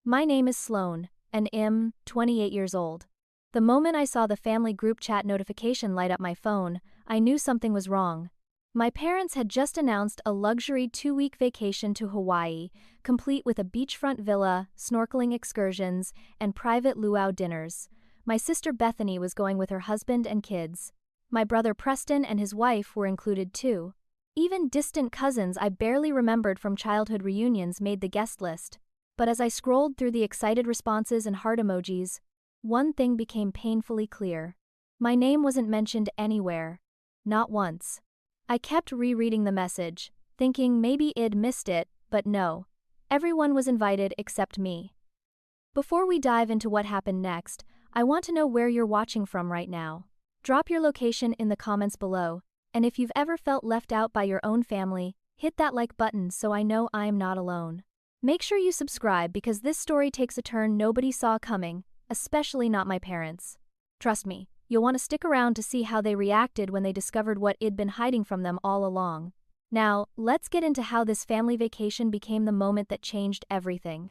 My name is Sloane, and I'm 28 years old. The moment I saw the family group chat notification light up my phone, I knew something was wrong. My parents had just announced a luxury 2-week vacation to Hawaii, complete with a beachfront villa, snorkeling excursions, and private luau dinners. My sister Bethany was going with her husband and kids. My brother Preston and his wife were included too. Even distant cousins I barely remembered from childhood reunions made the guest list. But as I scrolled through the excited responses and heart emojis, one thing became painfully clear. My name wasn't mentioned anywhere. Not once. I kept rereading the message, thinking maybe I'd missed it, but no. Everyone was invited except me. Before we dive into what happened next, I want to know where you're watching from right now. Drop your location in the comments below, and if you've ever felt left out by your own family, hit that like button so I know I'm not alone. Make sure you subscribe because this story takes a turn nobody saw coming, especially not my parents. Trust me, you'll want to stick around to see how they reacted when they discovered what I'd been hiding from them all along. Now, let's get into how this family vacation became the moment that changed everything.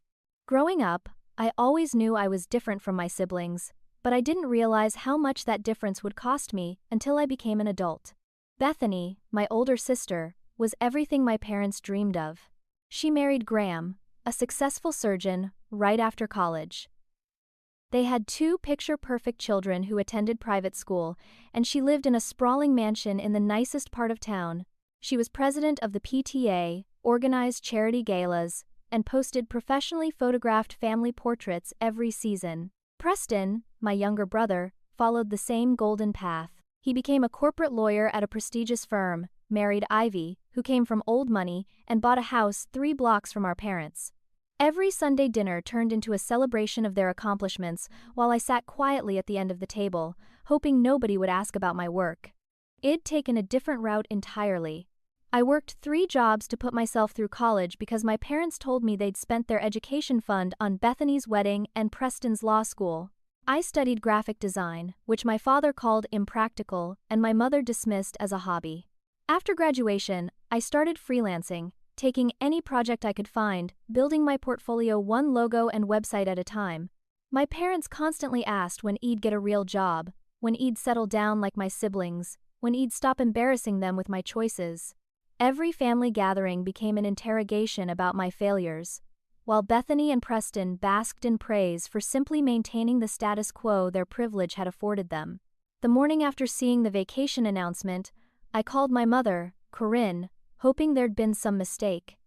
Growing up, I always knew I was different from my siblings, but I didn't realize how much that difference would cost me until I became an adult. Bethany, my older sister, was everything my parents dreamed of. She married Graham, a successful surgeon, right after college. They had 2 picture-perfect children who attended private school, and she lived in a sprawling mansion in the nicest part of town. She was president of the PTA, organized charity galas, and posted professionally photographed family portraits every season. Preston, my younger brother, followed the same golden path. He became a corporate lawyer at a prestigious firm, married Ivy, who came from old money, and bought a house 3 blocks from our parents. Every Sunday dinner turned into a celebration of their accomplishments while I sat quietly at the end of the table, hoping nobody would ask about my work. I'd taken a different route entirely. I worked 3 jobs to put myself through college because my parents told me they'd spent their education fund on Bethany's wedding and Preston's law school. I studied graphic design, which my father called impractical and my mother dismissed as a hobby. After graduation, I started freelancing, taking any project I could find, building my portfolio one logo and website at a time. My parents constantly asked when I'd get a real job, when I'd settle down like my siblings, when I'd stop embarrassing them with my choices. Every family gathering became an interrogation about my failures, while Bethany and Preston basked in praise for simply maintaining the status quo their privilege had afforded them. The morning after seeing the vacation announcement, I called my mother, Corinne, hoping there'd been some mistake.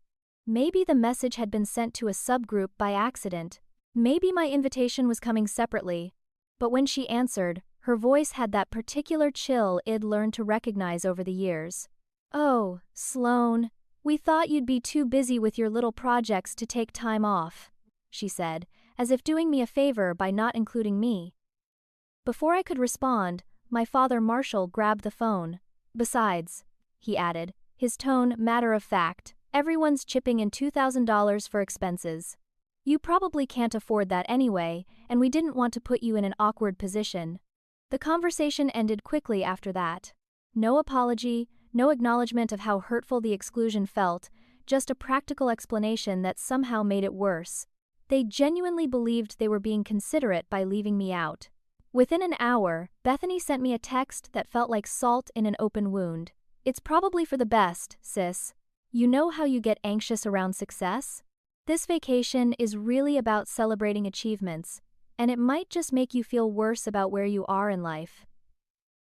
Maybe the message had been sent to a subgroup by accident. Maybe my invitation was coming separately. But when she answered, her voice had that particular chill I'd learned to recognize over the years. "Oh, Sloane, we thought you'd be too busy with your little projects to take time off," she said, as if doing me a favor by not including me. Before I could respond, my father Marshall grabbed the phone. "Besides," he added, his tone matter-of-fact, "everyone's chipping in $2,000 for expenses. You probably can't afford that anyway, and we didn't want to put you in an awkward position." The conversation ended quickly after that. No apology, no acknowledgement of how hurtful the exclusion felt, just a practical explanation that somehow made it worse. They genuinely believed they were being considerate by leaving me out. Within an hour, Bethany sent me a text that felt like salt in an open wound. "It's probably for the best, sis. You know how you get anxious around success? This vacation is really about celebrating achievements, and it might just make you feel worse about where you are in life.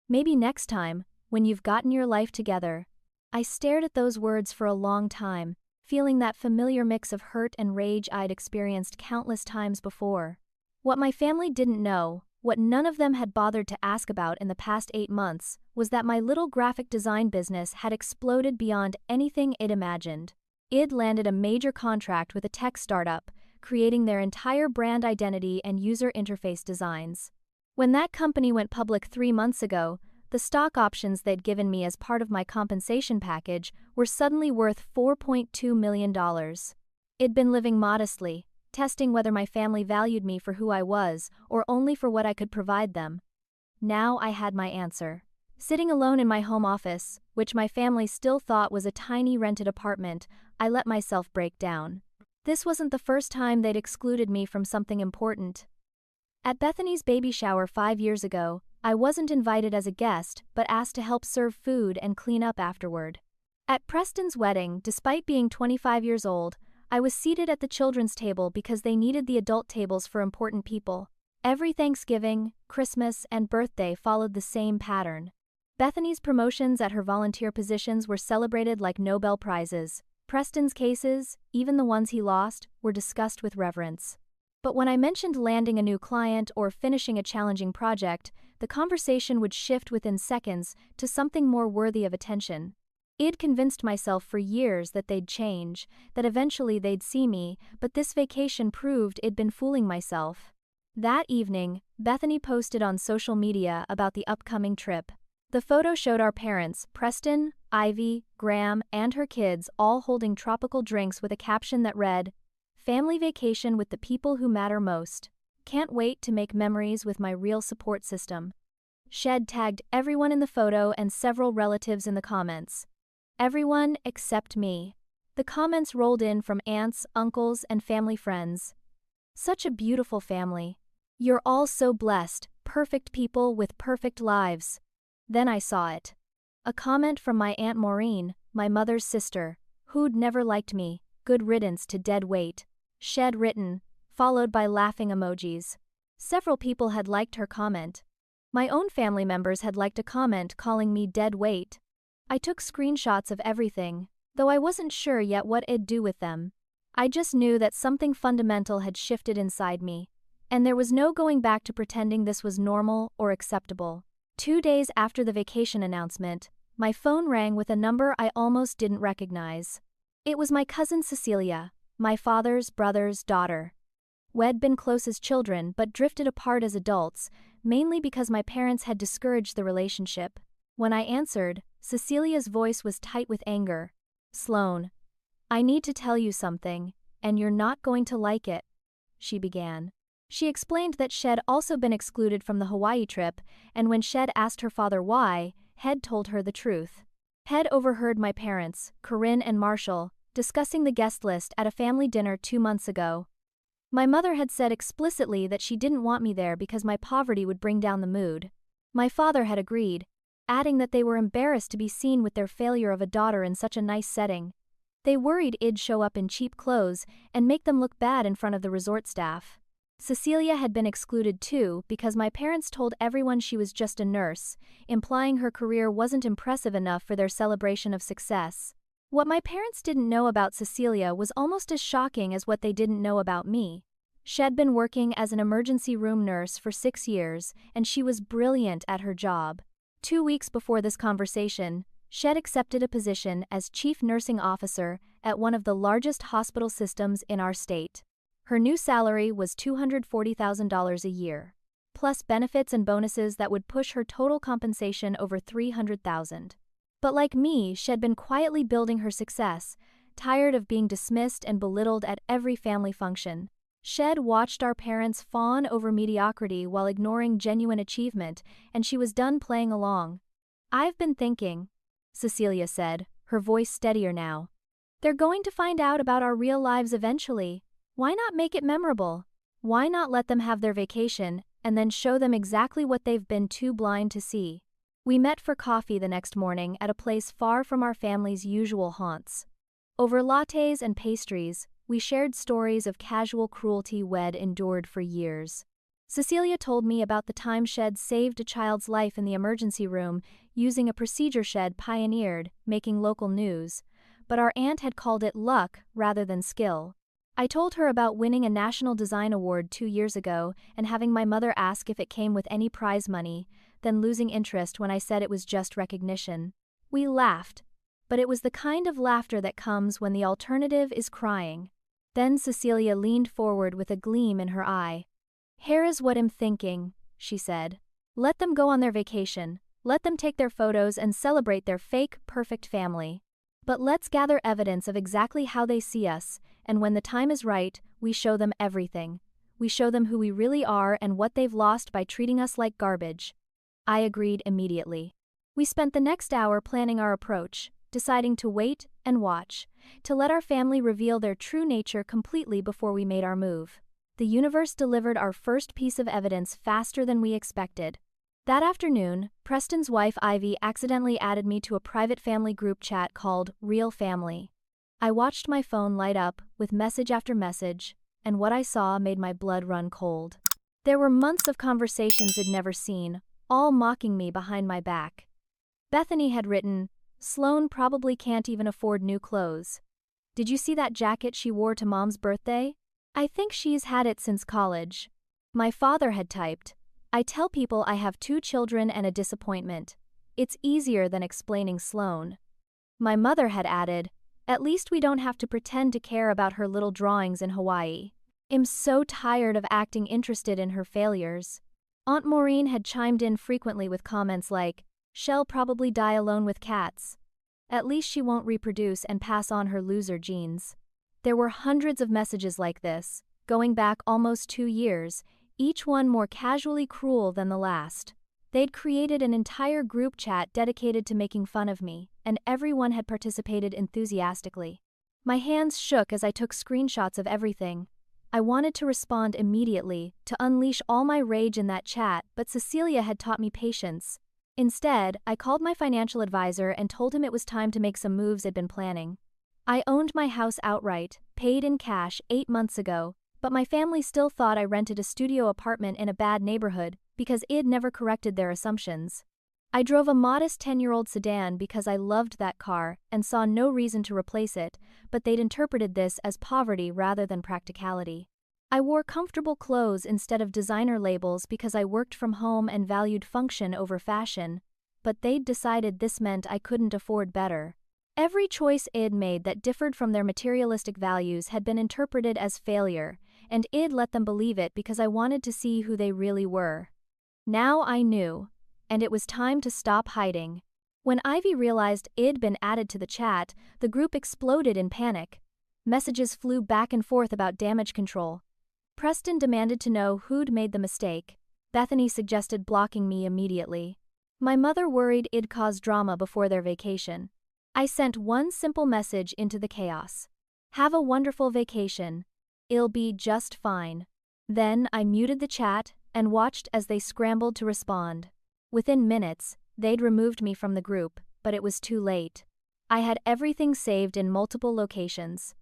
Maybe next time, when you've gotten your life together." I stared at those words for a long time, feeling that familiar mix of hurt and rage I'd experienced countless times before. What my family didn't know, what none of them had bothered to ask about in the past 8 months, was that my little graphic design business had exploded beyond anything I'd imagined. I'd landed a major contract with a tech startup, creating their entire brand identity and user interface designs. When that company went public 3 months ago, the stock options they'd given me as part of my compensation package were suddenly worth $4.2 million. I'd been living modestly, testing whether my family valued me for who I was or only for what I could provide them. Now I had my answer. Sitting alone in my home office, which my family still thought was a tiny rented apartment, I let myself break down. This wasn't the first time they'd excluded me from something important. At Bethany's baby shower 5 years ago, I wasn't invited as a guest but asked to help serve food and clean up afterward. At Preston's wedding, despite being 25 years old, I was seated at the children's table because they needed the adult tables for important people. Every Thanksgiving, Christmas, and birthday followed the same pattern. Bethany's promotions at her volunteer positions were celebrated like Nobel Prizes. Preston's cases, even the ones he lost, were discussed with reverence. But when I mentioned landing a new client or finishing a challenging project, the conversation would shift within seconds to something more worthy of attention. I'd convinced myself for years that they'd change, that eventually they'd see me, but this vacation proved I'd been fooling myself. That evening, Bethany posted on social media about the upcoming trip. The photo showed our parents, Preston, Ivy, Graham, and her kids all holding tropical drinks with a caption that read, "Family vacation with the people who matter most. Can't wait to make memories with my real support system." Shed tagged everyone in the photo and several relatives in the comments. Everyone except me. The comments rolled in from aunts, uncles, and family friends. Such a beautiful family. You're all so blessed, perfect people with perfect lives. Then I saw it. A comment from my Aunt Maureen, my mother's sister, who'd never liked me, good riddance to dead weight. Shed written, followed by laughing emojis. Several people had liked her comment. My own family members had liked a comment calling me dead weight. I took screenshots of everything, though I wasn't sure yet what I'd do with them. I just knew that something fundamental had shifted inside me, and there was no going back to pretending this was normal or acceptable. 2 days after the vacation announcement, my phone rang with a number I almost didn't recognize. It was my cousin Cecilia, my father's brother's daughter. We'd been close as children but drifted apart as adults, mainly because my parents had discouraged the relationship. When I answered, Cecilia's voice was tight with anger. "Sloane, I need to tell you something, and you're not going to like it," she began. She explained that Shed also been excluded from the Hawaii trip, and when Shed asked her father why, Head told her the truth. Head overheard my parents, Corinne and Marshall, discussing the guest list at a family dinner 2 months ago. My mother had said explicitly that she didn't want me there because my poverty would bring down the mood. My father had agreed, adding that they were embarrassed to be seen with their failure of a daughter in such a nice setting. They worried I'd show up in cheap clothes and make them look bad in front of the resort staff. Cecilia had been excluded too because my parents told everyone she was just a nurse, implying her career wasn't impressive enough for their celebration of success. What my parents didn't know about Cecilia was almost as shocking as what they didn't know about me. She'd been working as an emergency room nurse for 6 years, and she was brilliant at her job. 2 weeks before this conversation, Shed accepted a position as chief nursing officer at one of the largest hospital systems in our state. Her new salary was $240,000 a year, plus benefits and bonuses that would push her total compensation over $300,000. But like me, Shed been quietly building her success, tired of being dismissed and belittled at every family function. Shed watched our parents fawn over mediocrity while ignoring genuine achievement, and she was done playing along. "I've been thinking," Cecilia said, her voice steadier now. "They're going to find out about our real lives eventually. Why not make it memorable? Why not let them have their vacation, and then show them exactly what they've been too blind to see?" We met for coffee the next morning at a place far from our family's usual haunts. Over lattes and pastries, we shared stories of casual cruelty we'd endured for years. Cecilia told me about the time Shed saved a child's life in the emergency room using a procedure Shed pioneered, making local news, but our aunt had called it luck rather than skill. I told her about winning a National Design Award 2 years ago and having my mother ask if it came with any prize money, then losing interest when I said it was just recognition. We laughed, but it was the kind of laughter that comes when the alternative is crying. Then Cecilia leaned forward with a gleam in her eye. "Here is what I'm thinking," she said. "Let them go on their vacation, let them take their photos and celebrate their fake, perfect family. But let's gather evidence of exactly how they see us, and when the time is right, we show them everything. We show them who we really are and what they've lost by treating us like garbage." I agreed immediately. We spent the next hour planning our approach, deciding to wait and watch, to let our family reveal their true nature completely before we made our move. The universe delivered our first piece of evidence faster than we expected. That afternoon, Preston's wife Ivy accidentally added me to a private family group chat called Real Family. I watched my phone light up with message after message, and what I saw made my blood run cold. There were months of conversations I'd never seen, all mocking me behind my back. Bethany had written, "Sloane probably can't even afford new clothes. Did you see that jacket she wore to Mom's birthday? I think she's had it since college." My father had typed, "I tell people I have 2 children and a disappointment. It's easier than explaining Sloane." My mother had added, "At least we don't have to pretend to care about her little drawings in Hawaii. I'm so tired of acting interested in her failures." Aunt Maureen had chimed in frequently with comments like, "She'll probably die alone with cats. At least she won't reproduce and pass on her loser genes." There were hundreds of messages like this, going back almost 2 years, each one more casually cruel than the last. They'd created an entire group chat dedicated to making fun of me, and everyone had participated enthusiastically. My hands shook as I took screenshots of everything. I wanted to respond immediately, to unleash all my rage in that chat, but Cecilia had taught me patience. Instead, I called my financial advisor and told him it was time to make some moves I'd been planning. I owned my house outright, paid in cash 8 months ago, but my family still thought I rented a studio apartment in a bad neighborhood because I'd never corrected their assumptions. I drove a modest 10-year-old sedan because I loved that car and saw no reason to replace it, but they'd interpreted this as poverty rather than practicality. I wore comfortable clothes instead of designer labels because I worked from home and valued function over fashion, but they'd decided this meant I couldn't afford better. Every choice I'd made that differed from their materialistic values had been interpreted as failure, and I'd let them believe it because I wanted to see who they really were. Now I knew, and it was time to stop hiding. When Ivy realized I'd been added to the chat, the group exploded in panic. Messages flew back and forth about damage control. Preston demanded to know who'd made the mistake. Bethany suggested blocking me immediately. My mother worried I'd cause drama before their vacation. I sent one simple message into the chaos. "Have a wonderful vacation. It'll be just fine." Then I muted the chat and watched as they scrambled to respond. Within minutes, they'd removed me from the group, but it was too late. I had everything saved in multiple locations.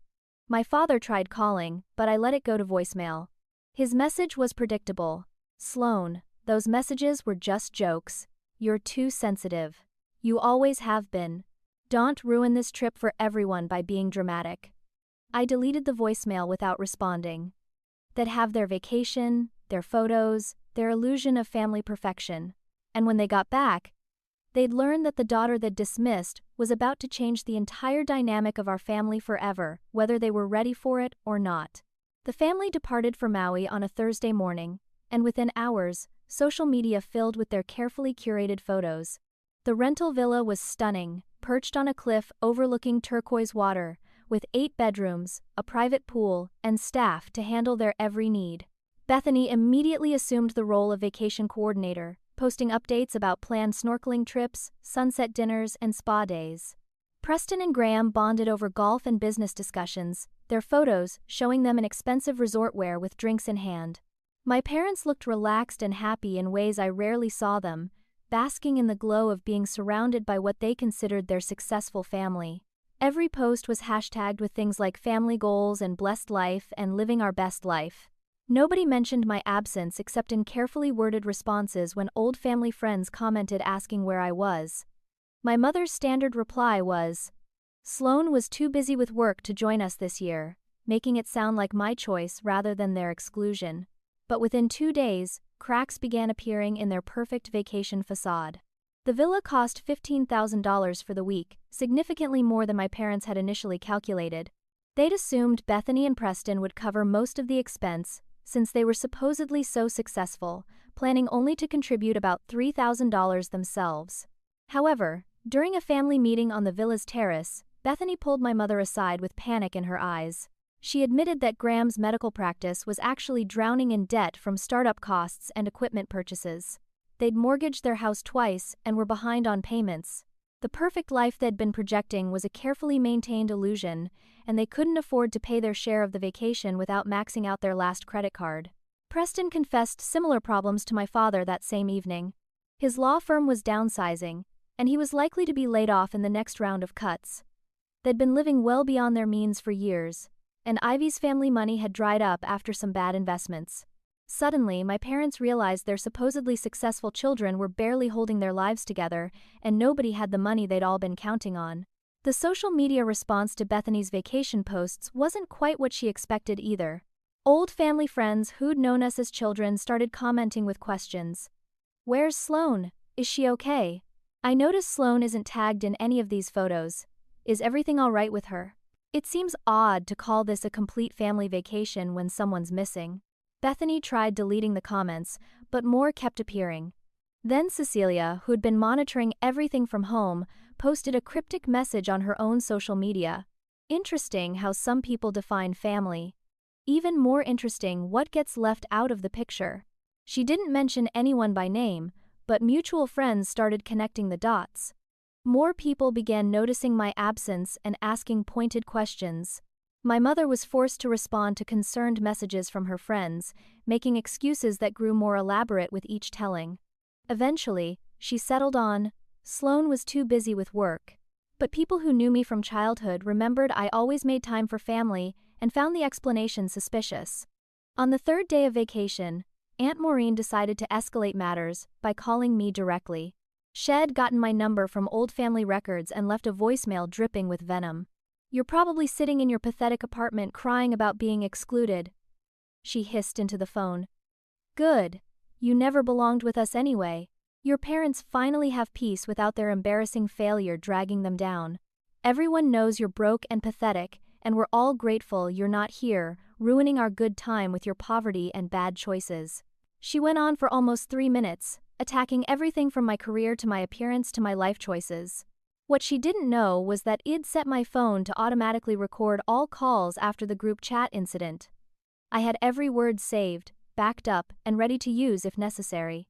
My father tried calling, but I let it go to voicemail. His message was predictable. "Sloane, those messages were just jokes. You're too sensitive. You always have been. Don't ruin this trip for everyone by being dramatic." I deleted the voicemail without responding. They'd have their vacation, their photos, their illusion of family perfection. And when they got back, they'd learn that the daughter they'd dismissed was about to change the entire dynamic of our family forever, whether they were ready for it or not. The family departed for Maui on a Thursday morning, and within hours, social media filled with their carefully curated photos. The rental villa was stunning, perched on a cliff overlooking turquoise water, with 8 bedrooms, a private pool, and staff to handle their every need. Bethany immediately assumed the role of vacation coordinator, posting updates about planned snorkeling trips, sunset dinners, and spa days. Preston and Graham bonded over golf and business discussions, their photos showing them in expensive resort wear with drinks in hand. My parents looked relaxed and happy in ways I rarely saw them, basking in the glow of being surrounded by what they considered their successful family. Every post was hashtagged with things like family goals and blessed life and living our best life. Nobody mentioned my absence except in carefully worded responses when old family friends commented asking where I was. My mother's standard reply was, "Sloane was too busy with work to join us this year," making it sound like my choice rather than their exclusion. But within 2 days, cracks began appearing in their perfect vacation facade. The villa cost $15,000 for the week, significantly more than my parents had initially calculated. They'd assumed Bethany and Preston would cover most of the expense, since they were supposedly so successful, planning only to contribute about $3,000 themselves. However, during a family meeting on the villa's terrace, Bethany pulled my mother aside with panic in her eyes. She admitted that Graham's medical practice was actually drowning in debt from startup costs and equipment purchases. They'd mortgaged their house twice and were behind on payments. The perfect life they'd been projecting was a carefully maintained illusion, and they couldn't afford to pay their share of the vacation without maxing out their last credit card. Preston confessed similar problems to my father that same evening. His law firm was downsizing, and he was likely to be laid off in the next round of cuts. They'd been living well beyond their means for years, and Ivy's family money had dried up after some bad investments. Suddenly, my parents realized their supposedly successful children were barely holding their lives together, and nobody had the money they'd all been counting on. The social media response to Bethany's vacation posts wasn't quite what she expected either. Old family friends who'd known us as children started commenting with questions. "Where's Sloane? Is she okay? I noticed Sloane isn't tagged in any of these photos. Is everything all right with her?" It seems odd to call this a complete family vacation when someone's missing. Bethany tried deleting the comments, but more kept appearing. Then Cecilia, who'd been monitoring everything from home, posted a cryptic message on her own social media. Interesting how some people define family. Even more interesting what gets left out of the picture. She didn't mention anyone by name, but mutual friends started connecting the dots. More people began noticing my absence and asking pointed questions. My mother was forced to respond to concerned messages from her friends, making excuses that grew more elaborate with each telling. Eventually, she settled on, "Sloane was too busy with work." But people who knew me from childhood remembered I always made time for family and found the explanation suspicious. On the third day of vacation, Aunt Maureen decided to escalate matters by calling me directly. She'd gotten my number from old family records and left a voicemail dripping with venom. "You're probably sitting in your pathetic apartment crying about being excluded," she hissed into the phone. "Good. You never belonged with us anyway. Your parents finally have peace without their embarrassing failure dragging them down. Everyone knows you're broke and pathetic, and we're all grateful you're not here, ruining our good time with your poverty and bad choices." She went on for almost 3 minutes, attacking everything from my career to my appearance to my life choices. What she didn't know was that I'd set my phone to automatically record all calls after the group chat incident. I had every word saved, backed up, and ready to use if necessary.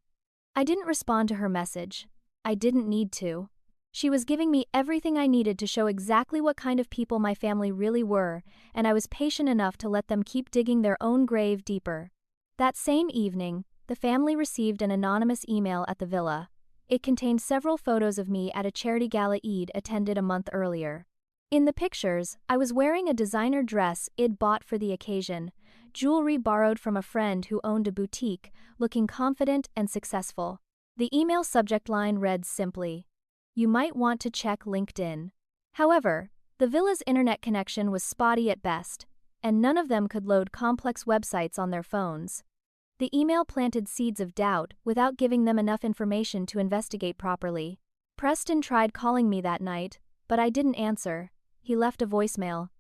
I didn't respond to her message. I didn't need to. She was giving me everything I needed to show exactly what kind of people my family really were, and I was patient enough to let them keep digging their own grave deeper. That same evening, the family received an anonymous email at the villa. It contained several photos of me at a charity gala I'd attended a month earlier. In the pictures, I was wearing a designer dress I'd bought for the occasion, jewelry borrowed from a friend who owned a boutique, looking confident and successful. The email subject line read simply, "You might want to check LinkedIn." However, the villa's internet connection was spotty at best, and none of them could load complex websites on their phones. The email planted seeds of doubt without giving them enough information to investigate properly. Preston tried calling me that night, but I didn't answer. He left a voicemail.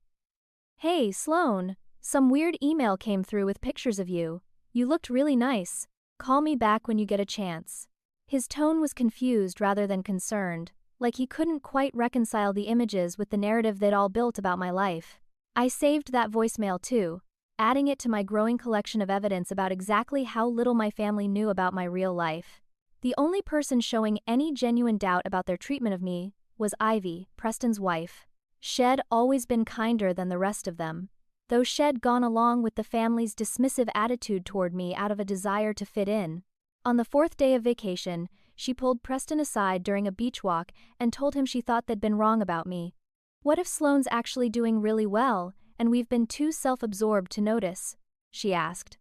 "Hey, Sloane, some weird email came through with pictures of you. You looked really nice. Call me back when you get a chance." His tone was confused rather than concerned, like he couldn't quite reconcile the images with the narrative they'd all built about my life. I saved that voicemail too, adding it to my growing collection of evidence about exactly how little my family knew about my real life. The only person showing any genuine doubt about their treatment of me was Ivy, Preston's wife. She'd always been kinder than the rest of them, though she'd gone along with the family's dismissive attitude toward me out of a desire to fit in. On the 4th day of vacation, she pulled Preston aside during a beach walk and told him she thought they'd been wrong about me. "What if Sloane's actually doing really well, and we've been too self-absorbed to notice?" she asked.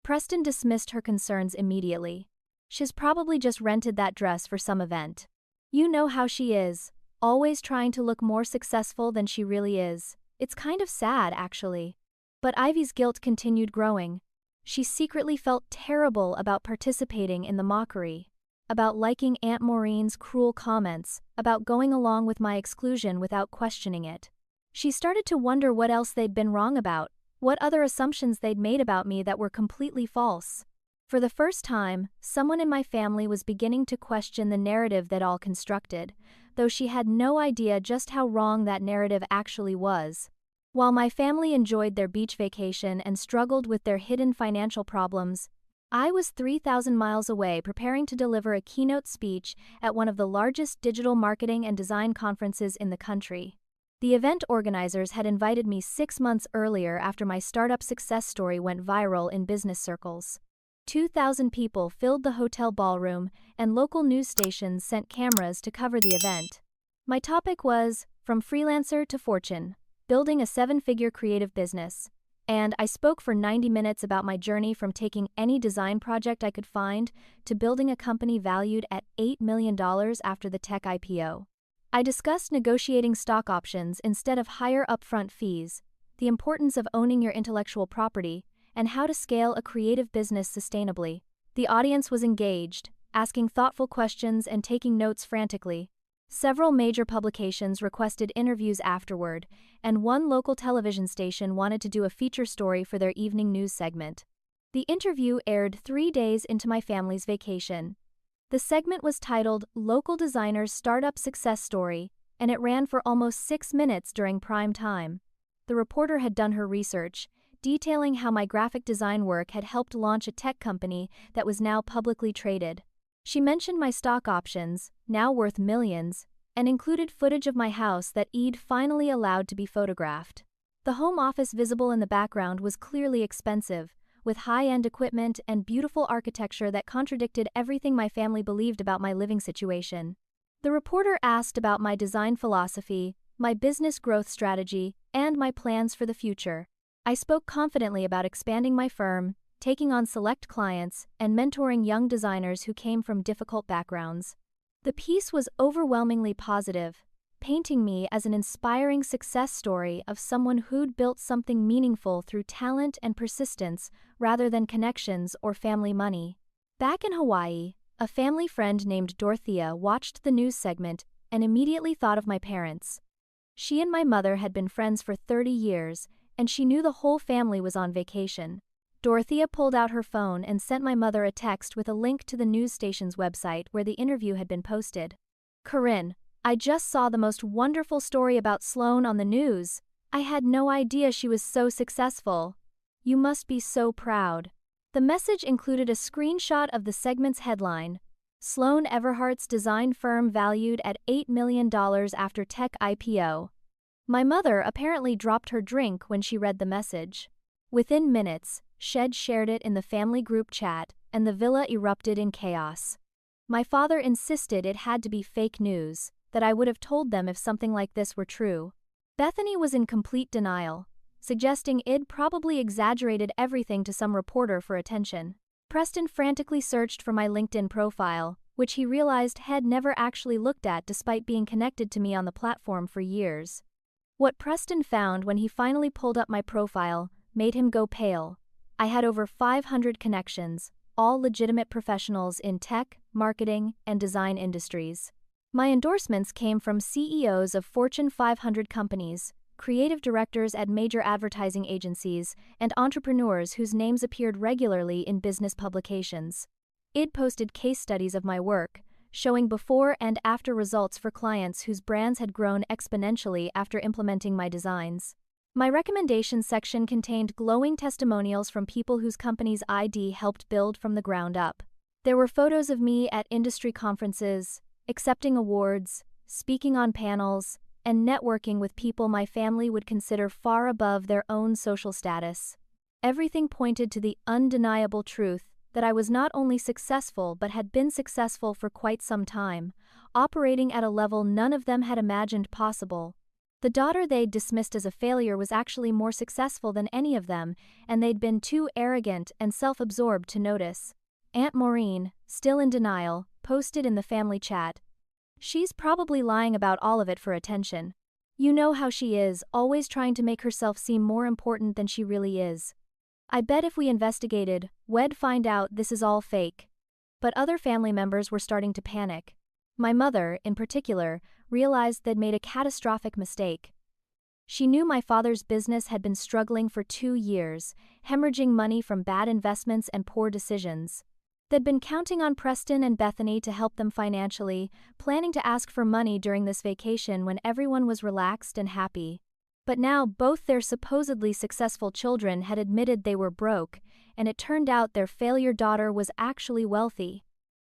Preston dismissed her concerns immediately. "She's probably just rented that dress for some event. You know how she is, always trying to look more successful than she really is. It's kind of sad, actually." But Ivy's guilt continued growing. She secretly felt terrible about participating in the mockery, about liking Aunt Maureen's cruel comments, about going along with my exclusion without questioning it. She started to wonder what else they'd been wrong about, what other assumptions they'd made about me that were completely false. For the first time, someone in my family was beginning to question the narrative they'd all constructed, though she had no idea just how wrong that narrative actually was. While my family enjoyed their beach vacation and struggled with their hidden financial problems, I was 3,000 miles away preparing to deliver a keynote speech at one of the largest digital marketing and design conferences in the country. The event organizers had invited me 6 months earlier after my startup success story went viral in business circles. 2,000 people filled the hotel ballroom, and local news stations sent cameras to cover the event. My topic was, From Freelancer to Fortune, Building a Seven-Figure Creative Business. And I spoke for 90 minutes about my journey from taking any design project I could find to building a company valued at $8 million after the tech IPO. I discussed negotiating stock options instead of higher upfront fees, the importance of owning your intellectual property, and how to scale a creative business sustainably. The audience was engaged, asking thoughtful questions and taking notes frantically. Several major publications requested interviews afterward, and one local television station wanted to do a feature story for their evening news segment. The interview aired 3 days into my family's vacation. The segment was titled Local Designer's Startup Success Story, and it ran for almost 6 minutes during prime time. The reporter had done her research, detailing how my graphic design work had helped launch a tech company that was now publicly traded. She mentioned my stock options, now worth millions, and included footage of my house that I'd finally allowed to be photographed. The home office visible in the background was clearly expensive, with high-end equipment and beautiful architecture that contradicted everything my family believed about my living situation. The reporter asked about my design philosophy, my business growth strategy, and my plans for the future. I spoke confidently about expanding my firm, taking on select clients, and mentoring young designers who came from difficult backgrounds. The piece was overwhelmingly positive, painting me as an inspiring success story of someone who'd built something meaningful through talent and persistence rather than connections or family money. Back in Hawaii, a family friend named Dorothea watched the news segment and immediately thought of my parents. She and my mother had been friends for 30 years, and she knew the whole family was on vacation. Dorothea pulled out her phone and sent my mother a text with a link to the news station's website where the interview had been posted. "Corinne, I just saw the most wonderful story about Sloane on the news. I had no idea she was so successful. You must be so proud." The message included a screenshot of the segment's headline, Sloane Everhart's design firm valued at $8 million after tech IPO. My mother apparently dropped her drink when she read the message. Within minutes, Shed shared it in the family group chat, and the villa erupted in chaos. My father insisted it had to be fake news, that I would have told them if something like this were true. Bethany was in complete denial, suggesting I'd probably exaggerated everything to some reporter for attention. Preston frantically searched for my LinkedIn profile, which he realized had never actually looked at despite being connected to me on the platform for years. What Preston found when he finally pulled up my profile made him go pale. I had over 500 connections, all legitimate professionals in tech, marketing, and design industries. My endorsements came from CEOs of Fortune 500 companies, creative directors at major advertising agencies, and entrepreneurs whose names appeared regularly in business publications. I'd posted case studies of my work, showing before and after results for clients whose brands had grown exponentially after implementing my designs. My recommendations section contained glowing testimonials from people whose companies I'd helped build from the ground up. There were photos of me at industry conferences, accepting awards, speaking on panels, and networking with people my family would consider far above their own social status. Everything pointed to the undeniable truth that I was not only successful but had been successful for quite some time, operating at a level none of them had imagined possible. The daughter they'd dismissed as a failure was actually more successful than any of them, and they'd been too arrogant and self-absorbed to notice. Aunt Maureen, still in denial, posted in the family chat. "She's probably lying about all of it for attention. You know how she is, always trying to make herself seem more important than she really is. I bet if we investigated, we'd find out this is all fake." But other family members were starting to panic. My mother, in particular, realized they'd made a catastrophic mistake. She knew my father's business had been struggling for 2 years, hemorrhaging money from bad investments and poor decisions. They'd been counting on Preston and Bethany to help them financially, planning to ask for money during this vacation when everyone was relaxed and happy. But now both their supposedly successful children had admitted they were broke, and it turned out their failure daughter was actually wealthy.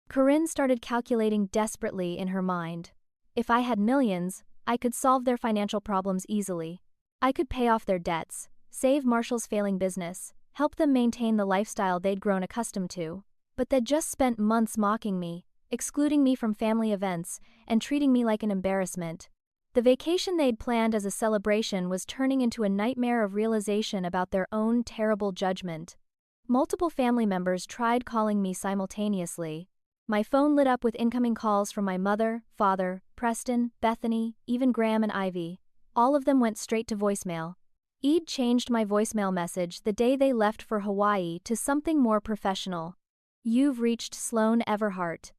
Corinne started calculating desperately in her mind. If I had millions, I could solve their financial problems easily. I could pay off their debts, save Marshall's failing business, help them maintain the lifestyle they'd grown accustomed to. But they'd just spent months mocking me, excluding me from family events, and treating me like an embarrassment. The vacation they'd planned as a celebration was turning into a nightmare of realization about their own terrible judgment. Multiple family members tried calling me simultaneously. My phone lit up with incoming calls from my mother, father, Preston, Bethany, even Graham and Ivy. All of them went straight to voicemail. I'd changed my voicemail message the day they left for Hawaii to something more professional. You've reached Sloane Everhart.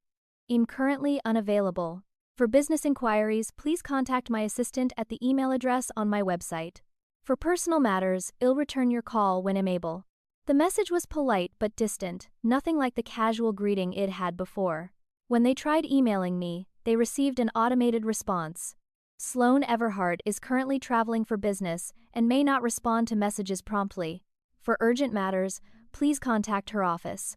I'm currently unavailable. For business inquiries, please contact my assistant at the email address on my website. For personal matters, I'll return your call when I'm able. The message was polite but distant, nothing like the casual greeting I'd had before. When they tried emailing me, they received an automated response. Sloane Everhart is currently traveling for business and may not respond to messages promptly. For urgent matters, please contact her office.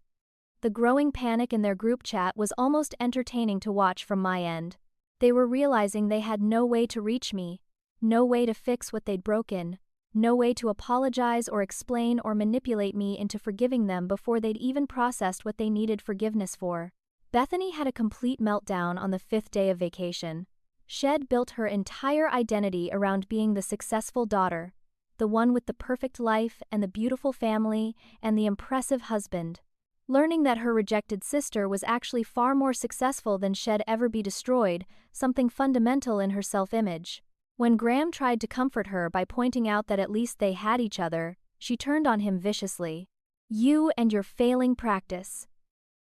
The growing panic in their group chat was almost entertaining to watch from my end. They were realizing they had no way to reach me, no way to fix what they'd broken, no way to apologize or explain or manipulate me into forgiving them before they'd even processed what they needed forgiveness for. Bethany had a complete meltdown on the 5th day of vacation. She'd built her entire identity around being the successful daughter, the one with the perfect life and the beautiful family and the impressive husband. Learning that her rejected sister was actually far more successful than she'd ever be destroyed, something fundamental in her self-image. When Graham tried to comfort her by pointing out that at least they had each other, she turned on him viciously. "You and your failing practice,"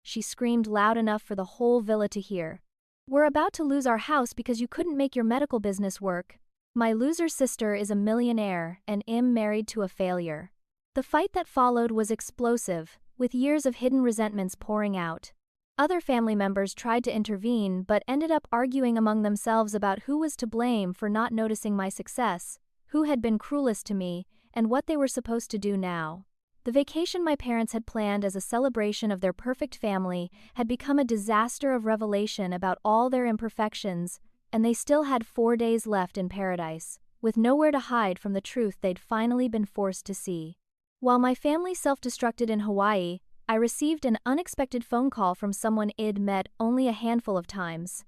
she screamed loud enough for the whole villa to hear. "We're about to lose our house because you couldn't make your medical business work. My loser sister is a millionaire and I'm married to a failure." The fight that followed was explosive, with years of hidden resentments pouring out. Other family members tried to intervene but ended up arguing among themselves about who was to blame for not noticing my success, who had been cruelest to me, and what they were supposed to do now. The vacation my parents had planned as a celebration of their perfect family had become a disaster of revelation about all their imperfections, and they still had 4 days left in paradise, with nowhere to hide from the truth they'd finally been forced to see. While my family self-destructed in Hawaii, I received an unexpected phone call from someone I'd met only a handful of times.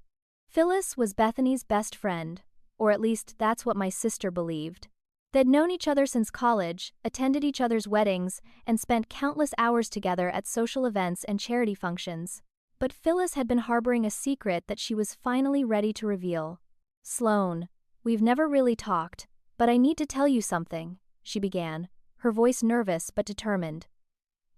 Phyllis was Bethany's best friend, or at least that's what my sister believed. They'd known each other since college, attended each other's weddings, and spent countless hours together at social events and charity functions. But Phyllis had been harboring a secret that she was finally ready to reveal. "Sloane, we've never really talked, but I need to tell you something," she began, her voice nervous but determined.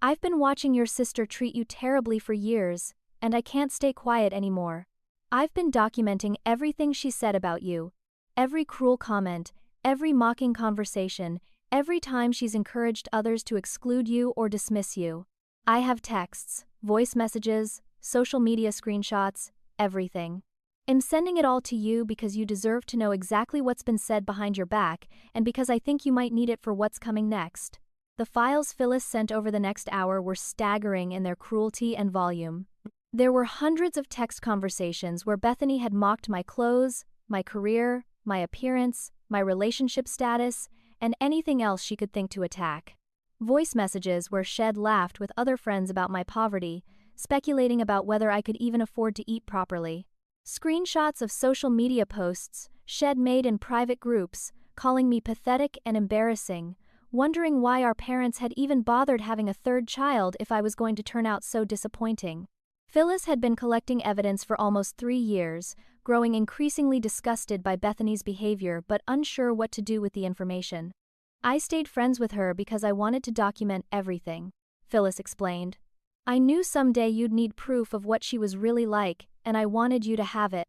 "I've been watching your sister treat you terribly for years, and I can't stay quiet anymore. I've been documenting everything she said about you, every cruel comment, every mocking conversation, every time she's encouraged others to exclude you or dismiss you. I have texts, voice messages, social media screenshots, everything. I'm sending it all to you because you deserve to know exactly what's been said behind your back and because I think you might need it for what's coming next." The files Phyllis sent over the next hour were staggering in their cruelty and volume. There were hundreds of text conversations where Bethany had mocked my clothes, my career, my appearance, my relationship status, and anything else she could think to attack. Voice messages where she'd laughed with other friends about my poverty, speculating about whether I could even afford to eat properly. Screenshots of social media posts she'd made in private groups, calling me pathetic and embarrassing, wondering why our parents had even bothered having a third child if I was going to turn out so disappointing. Phyllis had been collecting evidence for almost 3 years, growing increasingly disgusted by Bethany's behavior but unsure what to do with the information. "I stayed friends with her because I wanted to document everything," Phyllis explained. "I knew someday you'd need proof of what she was really like, and I wanted you to have it.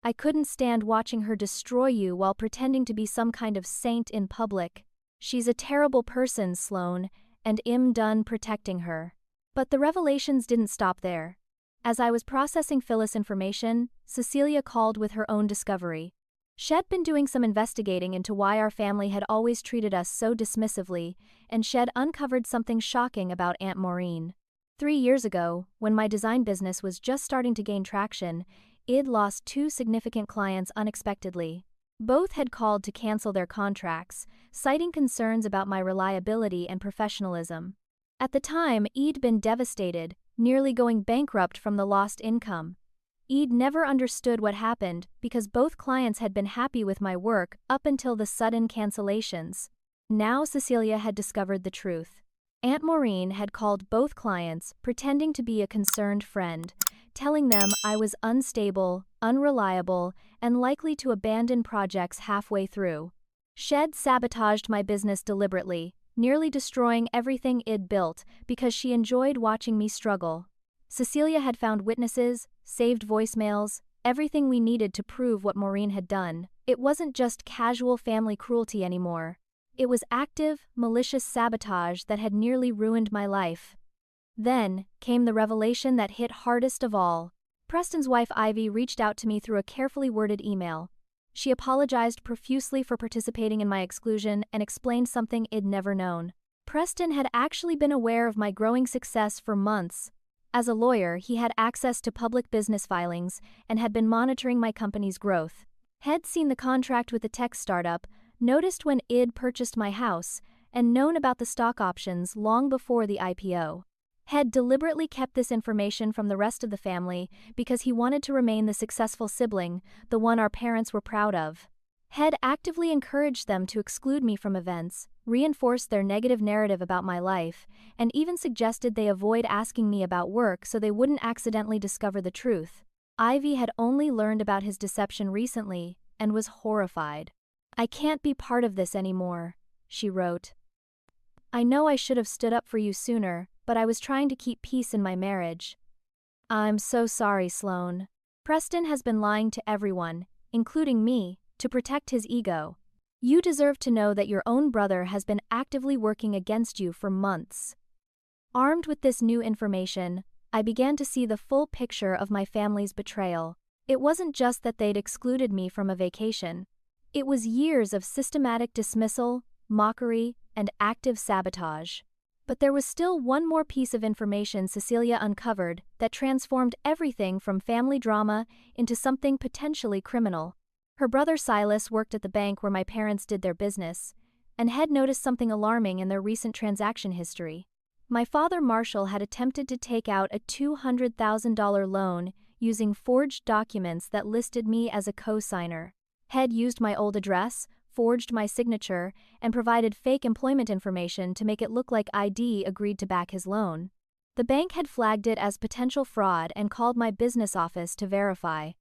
I couldn't stand watching her destroy you while pretending to be some kind of saint in public. She's a terrible person, Sloane, and I'm done protecting her." But the revelations didn't stop there. As I was processing Phyllis' information, Cecilia called with her own discovery. She'd been doing some investigating into why our family had always treated us so dismissively, and she'd uncovered something shocking about Aunt Maureen. 3 years ago, when my design business was just starting to gain traction, I'd lost two significant clients unexpectedly. Both had called to cancel their contracts, citing concerns about my reliability and professionalism. At the time, I'd been devastated, nearly going bankrupt from the lost income. I'd never understood what happened because both clients had been happy with my work up until the sudden cancellations. Now Cecilia had discovered the truth. Aunt Maureen had called both clients, pretending to be a concerned friend, telling them I was unstable, unreliable, and likely to abandon projects halfway through. She'd sabotaged my business deliberately, nearly destroying everything I'd built because she enjoyed watching me struggle. Cecilia had found witnesses, saved voicemails, everything we needed to prove what Maureen had done. It wasn't just casual family cruelty anymore. It was active, malicious sabotage that had nearly ruined my life. Then came the revelation that hit hardest of all. Preston's wife Ivy reached out to me through a carefully worded email. She apologized profusely for participating in my exclusion and explained something I'd never known. Preston had actually been aware of my growing success for months. As a lawyer, he had access to public business filings and had been monitoring my company's growth. He'd seen the contract with the tech startup, noticed when I'd purchased my house, and known about the stock options long before the IPO. He'd deliberately kept this information from the rest of the family because he wanted to remain the successful sibling, the one our parents were proud of. He'd actively encouraged them to exclude me from events, reinforced their negative narrative about my life, and even suggested they avoid asking me about work so they wouldn't accidentally discover the truth. Ivy had only learned about his deception recently and was horrified. "I can't be part of this anymore," she wrote. "I know I should have stood up for you sooner, but I was trying to keep peace in my marriage. I'm so sorry, Sloane. Preston has been lying to everyone, including me, to protect his ego. You deserve to know that your own brother has been actively working against you for months." Armed with this new information, I began to see the full picture of my family's betrayal. It wasn't just that they'd excluded me from a vacation. It was years of systematic dismissal, mockery, and active sabotage. But there was still one more piece of information Cecilia uncovered that transformed everything from family drama into something potentially criminal. Her brother Silas worked at the bank where my parents did their business, and had noticed something alarming in their recent transaction history. My father Marshall had attempted to take out a $200,000 loan using forged documents that listed me as a co-signer. Had used my old address, forged my signature, and provided fake employment information to make it look like ID agreed to back his loan. The bank had flagged it as potential fraud and called my business office to verify.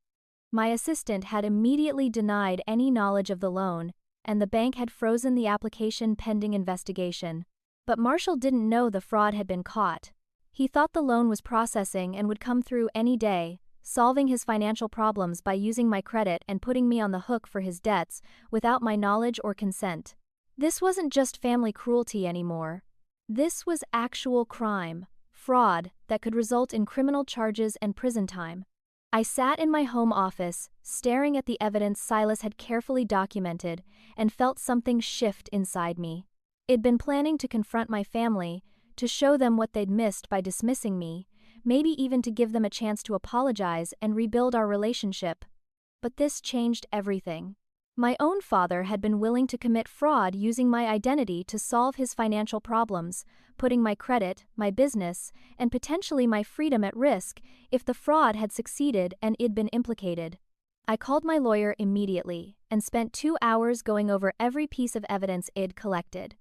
My assistant had immediately denied any knowledge of the loan, and the bank had frozen the application pending investigation. But Marshall didn't know the fraud had been caught. He thought the loan was processing and would come through any day, solving his financial problems by using my credit and putting me on the hook for his debts without my knowledge or consent. This wasn't just family cruelty anymore. This was actual crime, fraud that could result in criminal charges and prison time. I sat in my home office, staring at the evidence Silas had carefully documented, and felt something shift inside me. I'd been planning to confront my family, to show them what they'd missed by dismissing me, maybe even to give them a chance to apologize and rebuild our relationship. But this changed everything. My own father had been willing to commit fraud using my identity to solve his financial problems, putting my credit, my business, and potentially my freedom at risk if the fraud had succeeded and I'd been implicated. I called my lawyer immediately and spent 2 hours going over every piece of evidence I'd collected.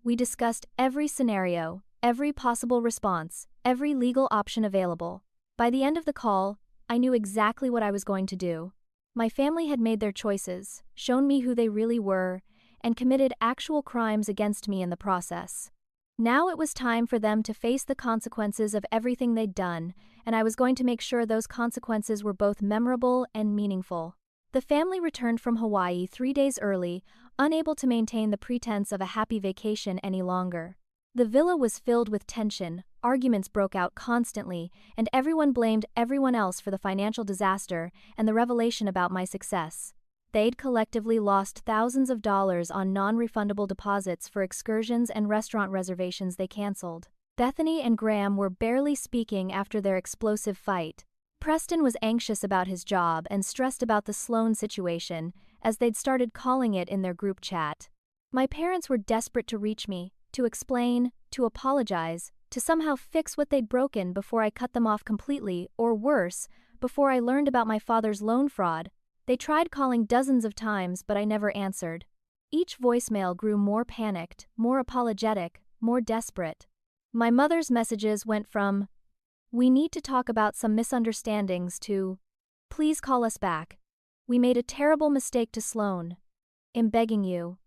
We discussed every scenario, every possible response, every legal option available. By the end of the call, I knew exactly what I was going to do. My family had made their choices, shown me who they really were, and committed actual crimes against me in the process. Now it was time for them to face the consequences of everything they'd done, and I was going to make sure those consequences were both memorable and meaningful. The family returned from Hawaii 3 days early, unable to maintain the pretense of a happy vacation any longer. The villa was filled with tension, arguments broke out constantly, and everyone blamed everyone else for the financial disaster and the revelation about my success. They'd collectively lost thousands of dollars on non-refundable deposits for excursions and restaurant reservations they canceled. Bethany and Graham were barely speaking after their explosive fight. Preston was anxious about his job and stressed about the Sloane situation, as they'd started calling it in their group chat. My parents were desperate to reach me, to explain, to apologize, to somehow fix what they'd broken before I cut them off completely, or worse, before I learned about my father's loan fraud. They tried calling dozens of times, but I never answered. Each voicemail grew more panicked, more apologetic, more desperate. My mother's messages went from, "We need to talk about some misunderstandings," to, "Please call us back. We made a terrible mistake," to Sloane, "I'm begging you.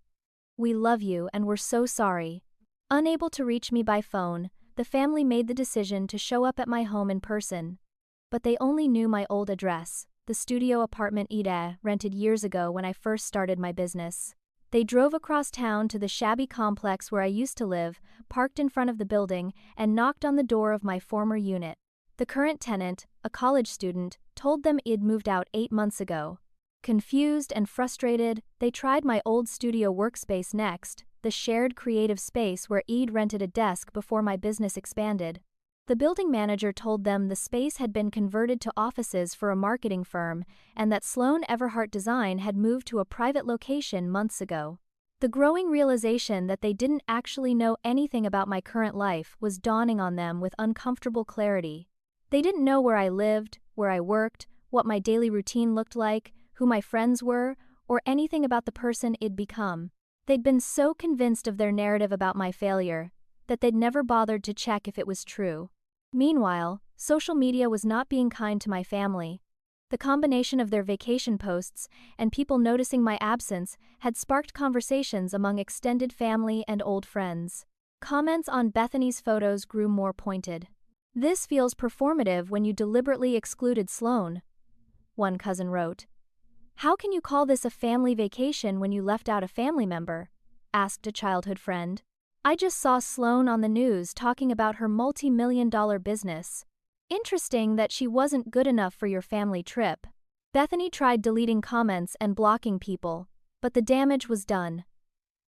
We love you and we're so sorry." Unable to reach me by phone, the family made the decision to show up at my home in person. But they only knew my old address, the studio apartment I'd rented years ago when I first started my business. They drove across town to the shabby complex where I used to live, parked in front of the building, and knocked on the door of my former unit. The current tenant, a college student, told them I'd moved out 8 months ago. Confused and frustrated, they tried my old studio workspace next, the shared creative space where I'd rented a desk before my business expanded. The building manager told them the space had been converted to offices for a marketing firm and that Sloane Everhart Design had moved to a private location months ago. The growing realization that they didn't actually know anything about my current life was dawning on them with uncomfortable clarity. They didn't know where I lived, where I worked, what my daily routine looked like, who my friends were, or anything about the person I'd become. They'd been so convinced of their narrative about my failure that they'd never bothered to check if it was true. Meanwhile, social media was not being kind to my family. The combination of their vacation posts and people noticing my absence had sparked conversations among extended family and old friends. Comments on Bethany's photos grew more pointed. "This feels performative when you deliberately excluded Sloane," one cousin wrote. "How can you call this a family vacation when you left out a family member?" asked a childhood friend. "I just saw Sloane on the news talking about her multi-million-dollar business. Interesting that she wasn't good enough for your family trip." Bethany tried deleting comments and blocking people, but the damage was done.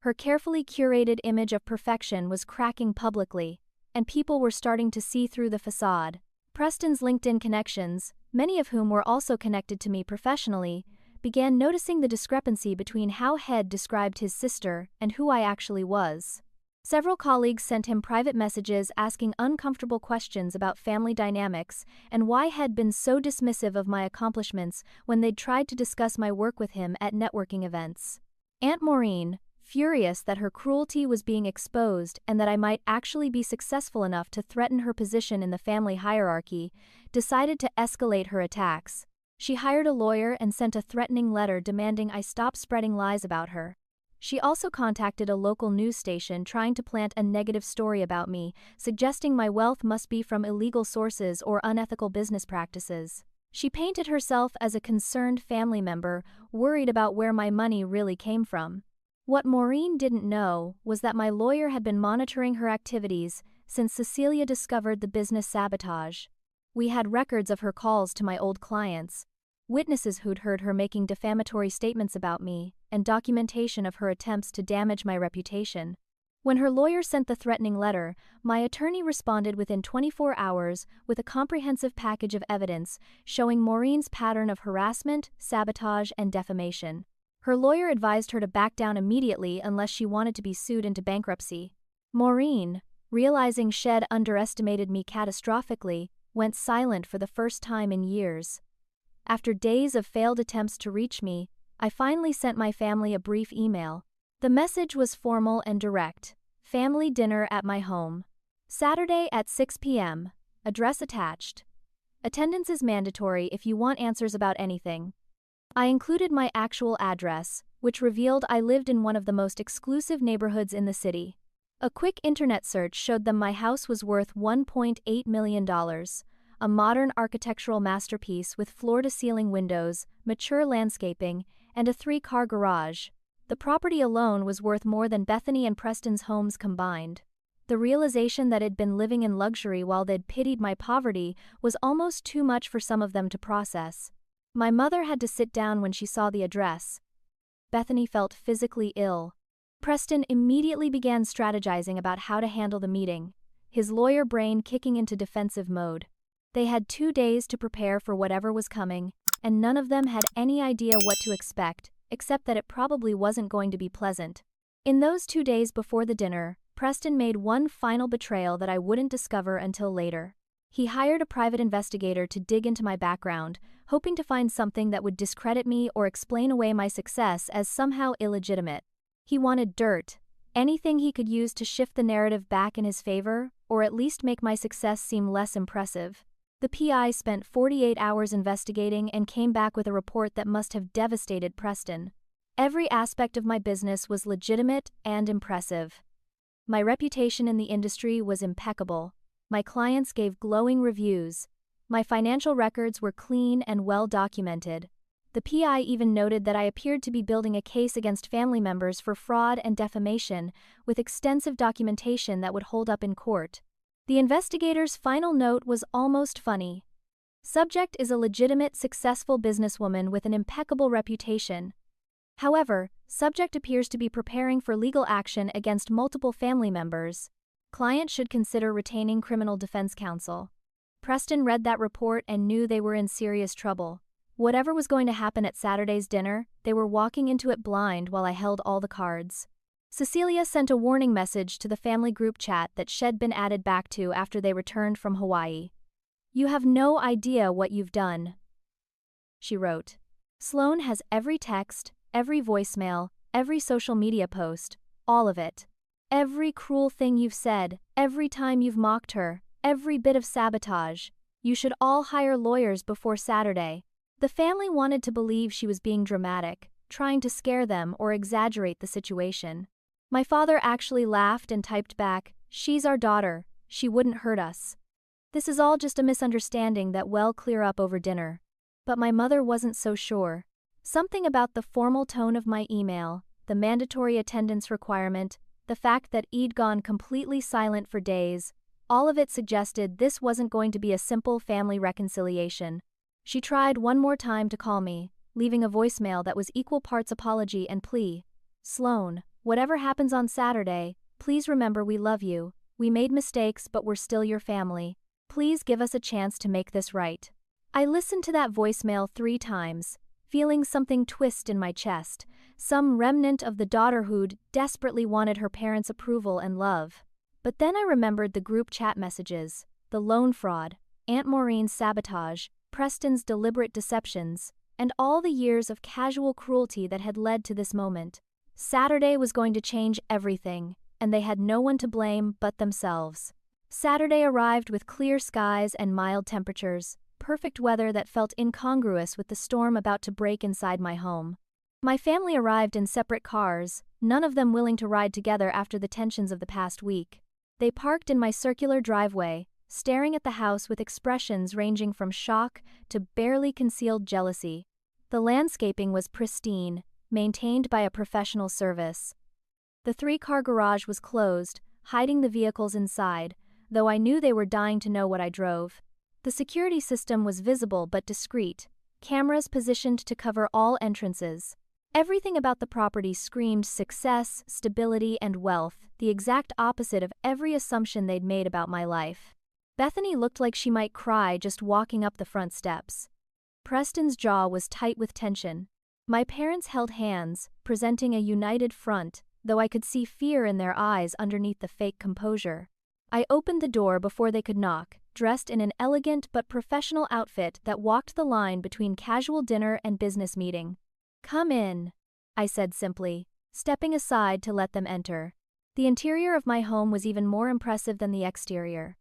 Her carefully curated image of perfection was cracking publicly, and people were starting to see through the facade. Preston's LinkedIn connections, many of whom were also connected to me professionally, began noticing the discrepancy between how Head described his sister and who I actually was. Several colleagues sent him private messages asking uncomfortable questions about family dynamics and why Head been so dismissive of my accomplishments when they'd tried to discuss my work with him at networking events. Aunt Maureen, furious that her cruelty was being exposed and that I might actually be successful enough to threaten her position in the family hierarchy, decided to escalate her attacks. She hired a lawyer and sent a threatening letter demanding I stop spreading lies about her. She also contacted a local news station trying to plant a negative story about me, suggesting my wealth must be from illegal sources or unethical business practices. She painted herself as a concerned family member, worried about where my money really came from. What Maureen didn't know was that my lawyer had been monitoring her activities since Cecilia discovered the business sabotage. We had records of her calls to my old clients, witnesses who'd heard her making defamatory statements about me, and documentation of her attempts to damage my reputation. When her lawyer sent the threatening letter, my attorney responded within 24 hours with a comprehensive package of evidence showing Maureen's pattern of harassment, sabotage, and defamation. Her lawyer advised her to back down immediately unless she wanted to be sued into bankruptcy. Maureen, realizing Shed underestimated me catastrophically, went silent for the first time in years. After days of failed attempts to reach me, I finally sent my family a brief email. The message was formal and direct. Family dinner at my home. Saturday at 6 p.m. Address attached. Attendance is mandatory if you want answers about anything. I included my actual address, which revealed I lived in one of the most exclusive neighborhoods in the city. A quick internet search showed them my house was worth $1.8 million. A modern architectural masterpiece with floor-to-ceiling windows, mature landscaping, and a 3-car garage. The property alone was worth more than Bethany and Preston's homes combined. The realization that I'd been living in luxury while they'd pitied my poverty was almost too much for some of them to process. My mother had to sit down when she saw the address, Bethany felt physically ill. Preston immediately began strategizing about how to handle the meeting, his lawyer brain kicking into defensive mode. They had 2 days to prepare for whatever was coming, and none of them had any idea what to expect, except that it probably wasn't going to be pleasant. In those 2 days before the dinner, Preston made one final betrayal that I wouldn't discover until later. He hired a private investigator to dig into my background, hoping to find something that would discredit me or explain away my success as somehow illegitimate. He wanted dirt, anything he could use to shift the narrative back in his favor, or at least make my success seem less impressive. The PI spent 48 hours investigating and came back with a report that must have devastated Preston. Every aspect of my business was legitimate and impressive. My reputation in the industry was impeccable. My clients gave glowing reviews. My financial records were clean and well documented. The PI even noted that I appeared to be building a case against family members for fraud and defamation, with extensive documentation that would hold up in court. The investigator's final note was almost funny. Subject is a legitimate, successful businesswoman with an impeccable reputation. However, subject appears to be preparing for legal action against multiple family members. Client should consider retaining criminal defense counsel. Preston read that report and knew they were in serious trouble. Whatever was going to happen at Saturday's dinner, they were walking into it blind while I held all the cards. Cecilia sent a warning message to the family group chat that she'd been added back to after they returned from Hawaii. "You have no idea what you've done," she wrote. "Sloane has every text, every voicemail, every social media post, all of it. Every cruel thing you've said, every time you've mocked her, every bit of sabotage. You should all hire lawyers before Saturday." The family wanted to believe she was being dramatic, trying to scare them or exaggerate the situation. My father actually laughed and typed back, "She's our daughter, she wouldn't hurt us. This is all just a misunderstanding that will clear up over dinner." But my mother wasn't so sure. Something about the formal tone of my email, the mandatory attendance requirement, the fact that I'd gone completely silent for days, all of it suggested this wasn't going to be a simple family reconciliation. She tried one more time to call me, leaving a voicemail that was equal parts apology and plea. "Sloane, whatever happens on Saturday, please remember we love you. We made mistakes, but we're still your family. Please give us a chance to make this right." I listened to that voicemail 3 times, feeling something twist in my chest, some remnant of the daughter who'd desperately wanted her parents' approval and love. But then I remembered the group chat messages, the loan fraud, Aunt Maureen's sabotage, Preston's deliberate deceptions, and all the years of casual cruelty that had led to this moment. Saturday was going to change everything, and they had no one to blame but themselves. Saturday arrived with clear skies and mild temperatures, perfect weather that felt incongruous with the storm about to break inside my home. My family arrived in separate cars, none of them willing to ride together after the tensions of the past week. They parked in my circular driveway, staring at the house with expressions ranging from shock to barely concealed jealousy. The landscaping was pristine, maintained by a professional service. The 3-car garage was closed, hiding the vehicles inside, though I knew they were dying to know what I drove. The security system was visible but discreet, cameras positioned to cover all entrances. Everything about the property screamed success, stability, and wealth, the exact opposite of every assumption they'd made about my life. Bethany looked like she might cry just walking up the front steps. Preston's jaw was tight with tension. My parents held hands, presenting a united front, though I could see fear in their eyes underneath the fake composure. I opened the door before they could knock, dressed in an elegant but professional outfit that walked the line between casual dinner and business meeting. "Come in," I said simply, stepping aside to let them enter. The interior of my home was even more impressive than the exterior.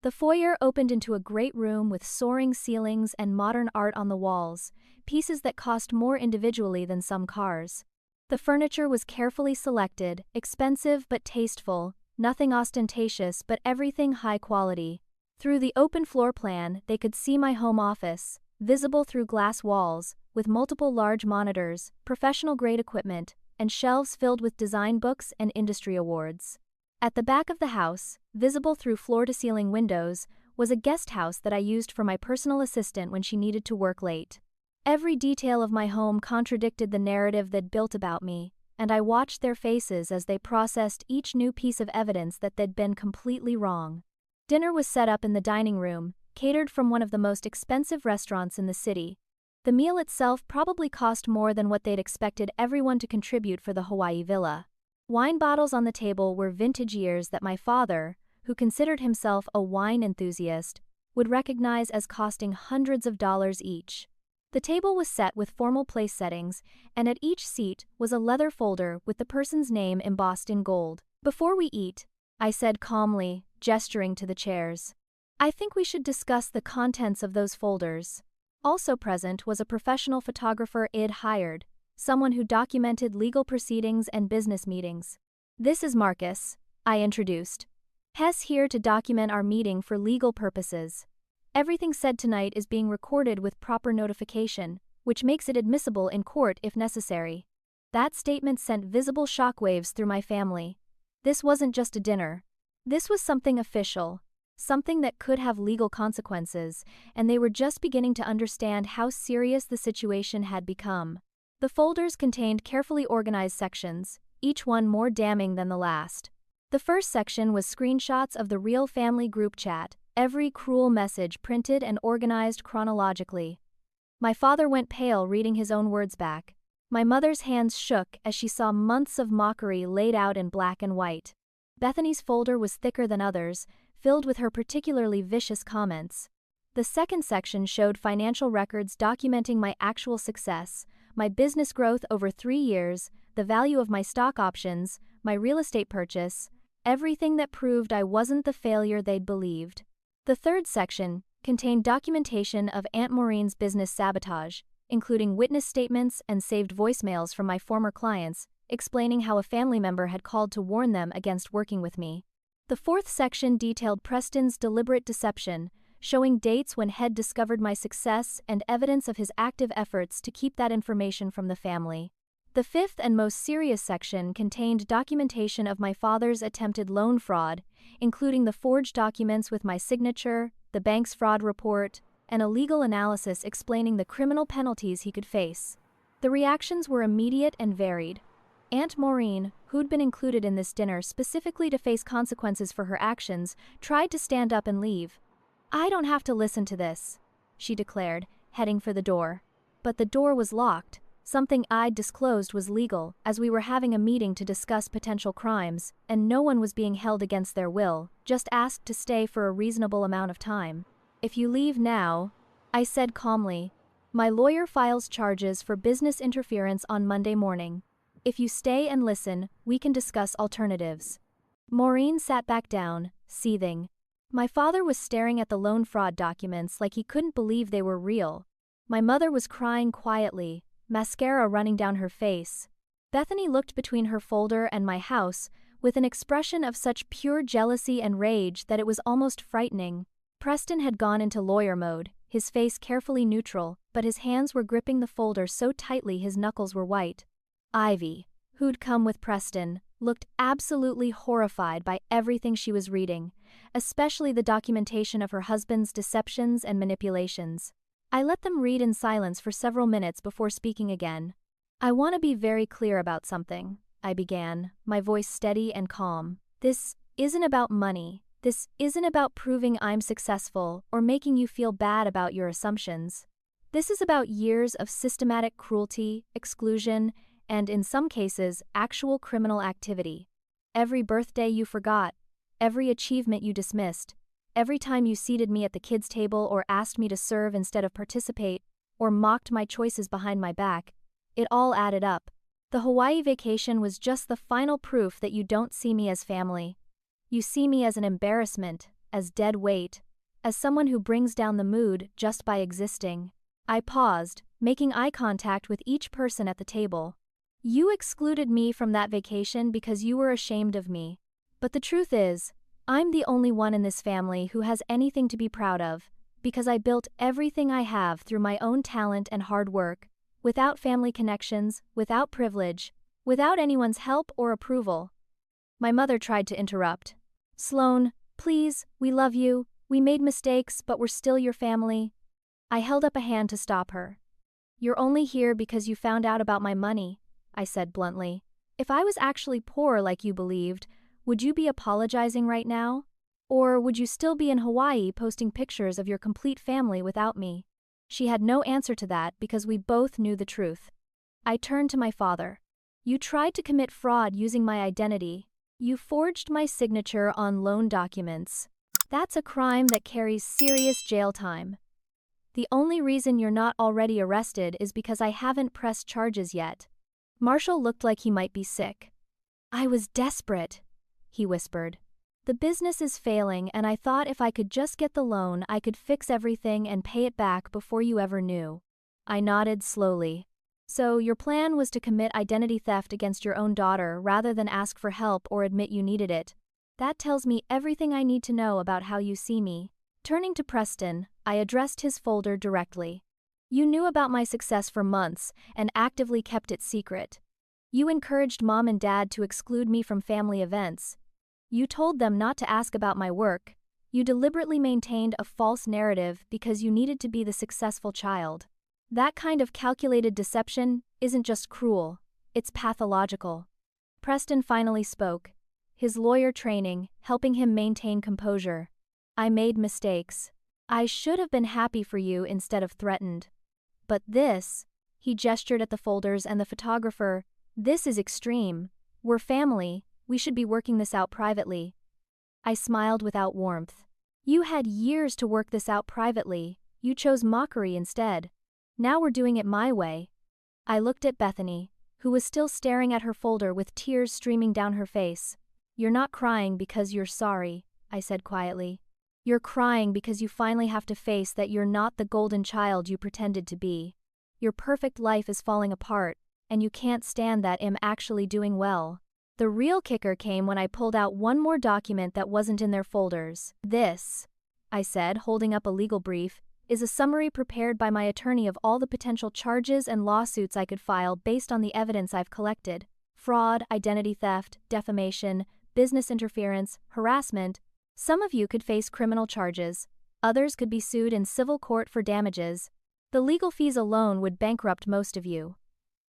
The foyer opened into a great room with soaring ceilings and modern art on the walls, pieces that cost more individually than some cars. The furniture was carefully selected, expensive but tasteful, nothing ostentatious but everything high quality. Through the open floor plan, they could see my home office, visible through glass walls, with multiple large monitors, professional-grade equipment, and shelves filled with design books and industry awards. At the back of the house, visible through floor-to-ceiling windows, was a guest house that I used for my personal assistant when she needed to work late. Every detail of my home contradicted the narrative they'd built about me, and I watched their faces as they processed each new piece of evidence that they'd been completely wrong. Dinner was set up in the dining room, catered from one of the most expensive restaurants in the city. The meal itself probably cost more than what they'd expected everyone to contribute for the Hawaii villa. Wine bottles on the table were vintage years that my father, who considered himself a wine enthusiast, would recognize as costing hundreds of dollars each. The table was set with formal place settings, and at each seat was a leather folder with the person's name embossed in gold. "Before we eat," I said calmly, gesturing to the chairs, "I think we should discuss the contents of those folders." Also present was a professional photographer I'd hired, someone who documented legal proceedings and business meetings. "This is Marcus," I introduced. "He's here to document our meeting for legal purposes. Everything said tonight is being recorded with proper notification, which makes it admissible in court if necessary." That statement sent visible shockwaves through my family. This wasn't just a dinner. This was something official, something that could have legal consequences, and they were just beginning to understand how serious the situation had become. The folders contained carefully organized sections, each one more damning than the last. The first section was screenshots of the real family group chat, every cruel message printed and organized chronologically. My father went pale reading his own words back. My mother's hands shook as she saw months of mockery laid out in black and white. Bethany's folder was thicker than others, filled with her particularly vicious comments. The second section showed financial records documenting my actual success, my business growth over 3 years, the value of my stock options, my real estate purchase, everything that proved I wasn't the failure they'd believed. The third section contained documentation of Aunt Maureen's business sabotage, including witness statements and saved voicemails from my former clients, explaining how a family member had called to warn them against working with me. The fourth section detailed Preston's deliberate deception, showing dates when Head discovered my success and evidence of his active efforts to keep that information from the family. The fifth and most serious section contained documentation of my father's attempted loan fraud, including the forged documents with my signature, the bank's fraud report, and a legal analysis explaining the criminal penalties he could face. The reactions were immediate and varied. Aunt Maureen, who'd been included in this dinner specifically to face consequences for her actions, tried to stand up and leave. "I don't have to listen to this," she declared, heading for the door. But the door was locked. Something I'd disclosed was legal, as we were having a meeting to discuss potential crimes, and no one was being held against their will, just asked to stay for a reasonable amount of time. "If you leave now," I said calmly, "my lawyer files charges for business interference on Monday morning. If you stay and listen, we can discuss alternatives." Maureen sat back down, seething. My father was staring at the loan fraud documents like he couldn't believe they were real. My mother was crying quietly, mascara running down her face. Bethany looked between her folder and my house, with an expression of such pure jealousy and rage that it was almost frightening. Preston had gone into lawyer mode, his face carefully neutral, but his hands were gripping the folder so tightly his knuckles were white. Ivy, who'd come with Preston, looked absolutely horrified by everything she was reading, especially the documentation of her husband's deceptions and manipulations. I let them read in silence for several minutes before speaking again. "I want to be very clear about something," I began, my voice steady and calm. "This isn't about money. This isn't about proving I'm successful or making you feel bad about your assumptions. This is about years of systematic cruelty, exclusion, and in some cases, actual criminal activity. Every birthday you forgot, every achievement you dismissed, every time you seated me at the kids' table or asked me to serve instead of participate, or mocked my choices behind my back, it all added up. The Hawaii vacation was just the final proof that you don't see me as family. You see me as an embarrassment, as dead weight, as someone who brings down the mood just by existing." I paused, making eye contact with each person at the table. "You excluded me from that vacation because you were ashamed of me. But the truth is, I'm the only one in this family who has anything to be proud of, because I built everything I have through my own talent and hard work, without family connections, without privilege, without anyone's help or approval." My mother tried to interrupt. "Sloane, please, we love you, we made mistakes, but we're still your family." I held up a hand to stop her. You're only here because you found out about my money, I said bluntly. If I was actually poor like you believed, would you be apologizing right now? Or would you still be in Hawaii posting pictures of your complete family without me? She had no answer to that because we both knew the truth. I turned to my father. You tried to commit fraud using my identity. You forged my signature on loan documents. That's a crime that carries serious jail time. The only reason you're not already arrested is because I haven't pressed charges yet. Marshall looked like he might be sick. I was desperate, he whispered. The business is failing and I thought if I could just get the loan I could fix everything and pay it back before you ever knew. I nodded slowly. So your plan was to commit identity theft against your own daughter rather than ask for help or admit you needed it. That tells me everything I need to know about how you see me. Turning to Preston, I addressed his folder directly. You knew about my success for months and actively kept it secret. You encouraged Mom and Dad to exclude me from family events. You told them not to ask about my work. You deliberately maintained a false narrative because you needed to be the successful child. That kind of calculated deception isn't just cruel, it's pathological. Preston finally spoke, his lawyer training helping him maintain composure. I made mistakes. I should have been happy for you instead of threatened. But this, he gestured at the folders and the photographer, this is extreme. We're family, we should be working this out privately. I smiled without warmth. You had years to work this out privately, you chose mockery instead. Now we're doing it my way. I looked at Bethany, who was still staring at her folder with tears streaming down her face. You're not crying because you're sorry, I said quietly. You're crying because you finally have to face that you're not the golden child you pretended to be. Your perfect life is falling apart, and you can't stand that I'm actually doing well. The real kicker came when I pulled out one more document that wasn't in their folders. This, I said, holding up a legal brief, is a summary prepared by my attorney of all the potential charges and lawsuits I could file based on the evidence I've collected. Fraud, identity theft, defamation, business interference, harassment. Some of you could face criminal charges. Others could be sued in civil court for damages. The legal fees alone would bankrupt most of you.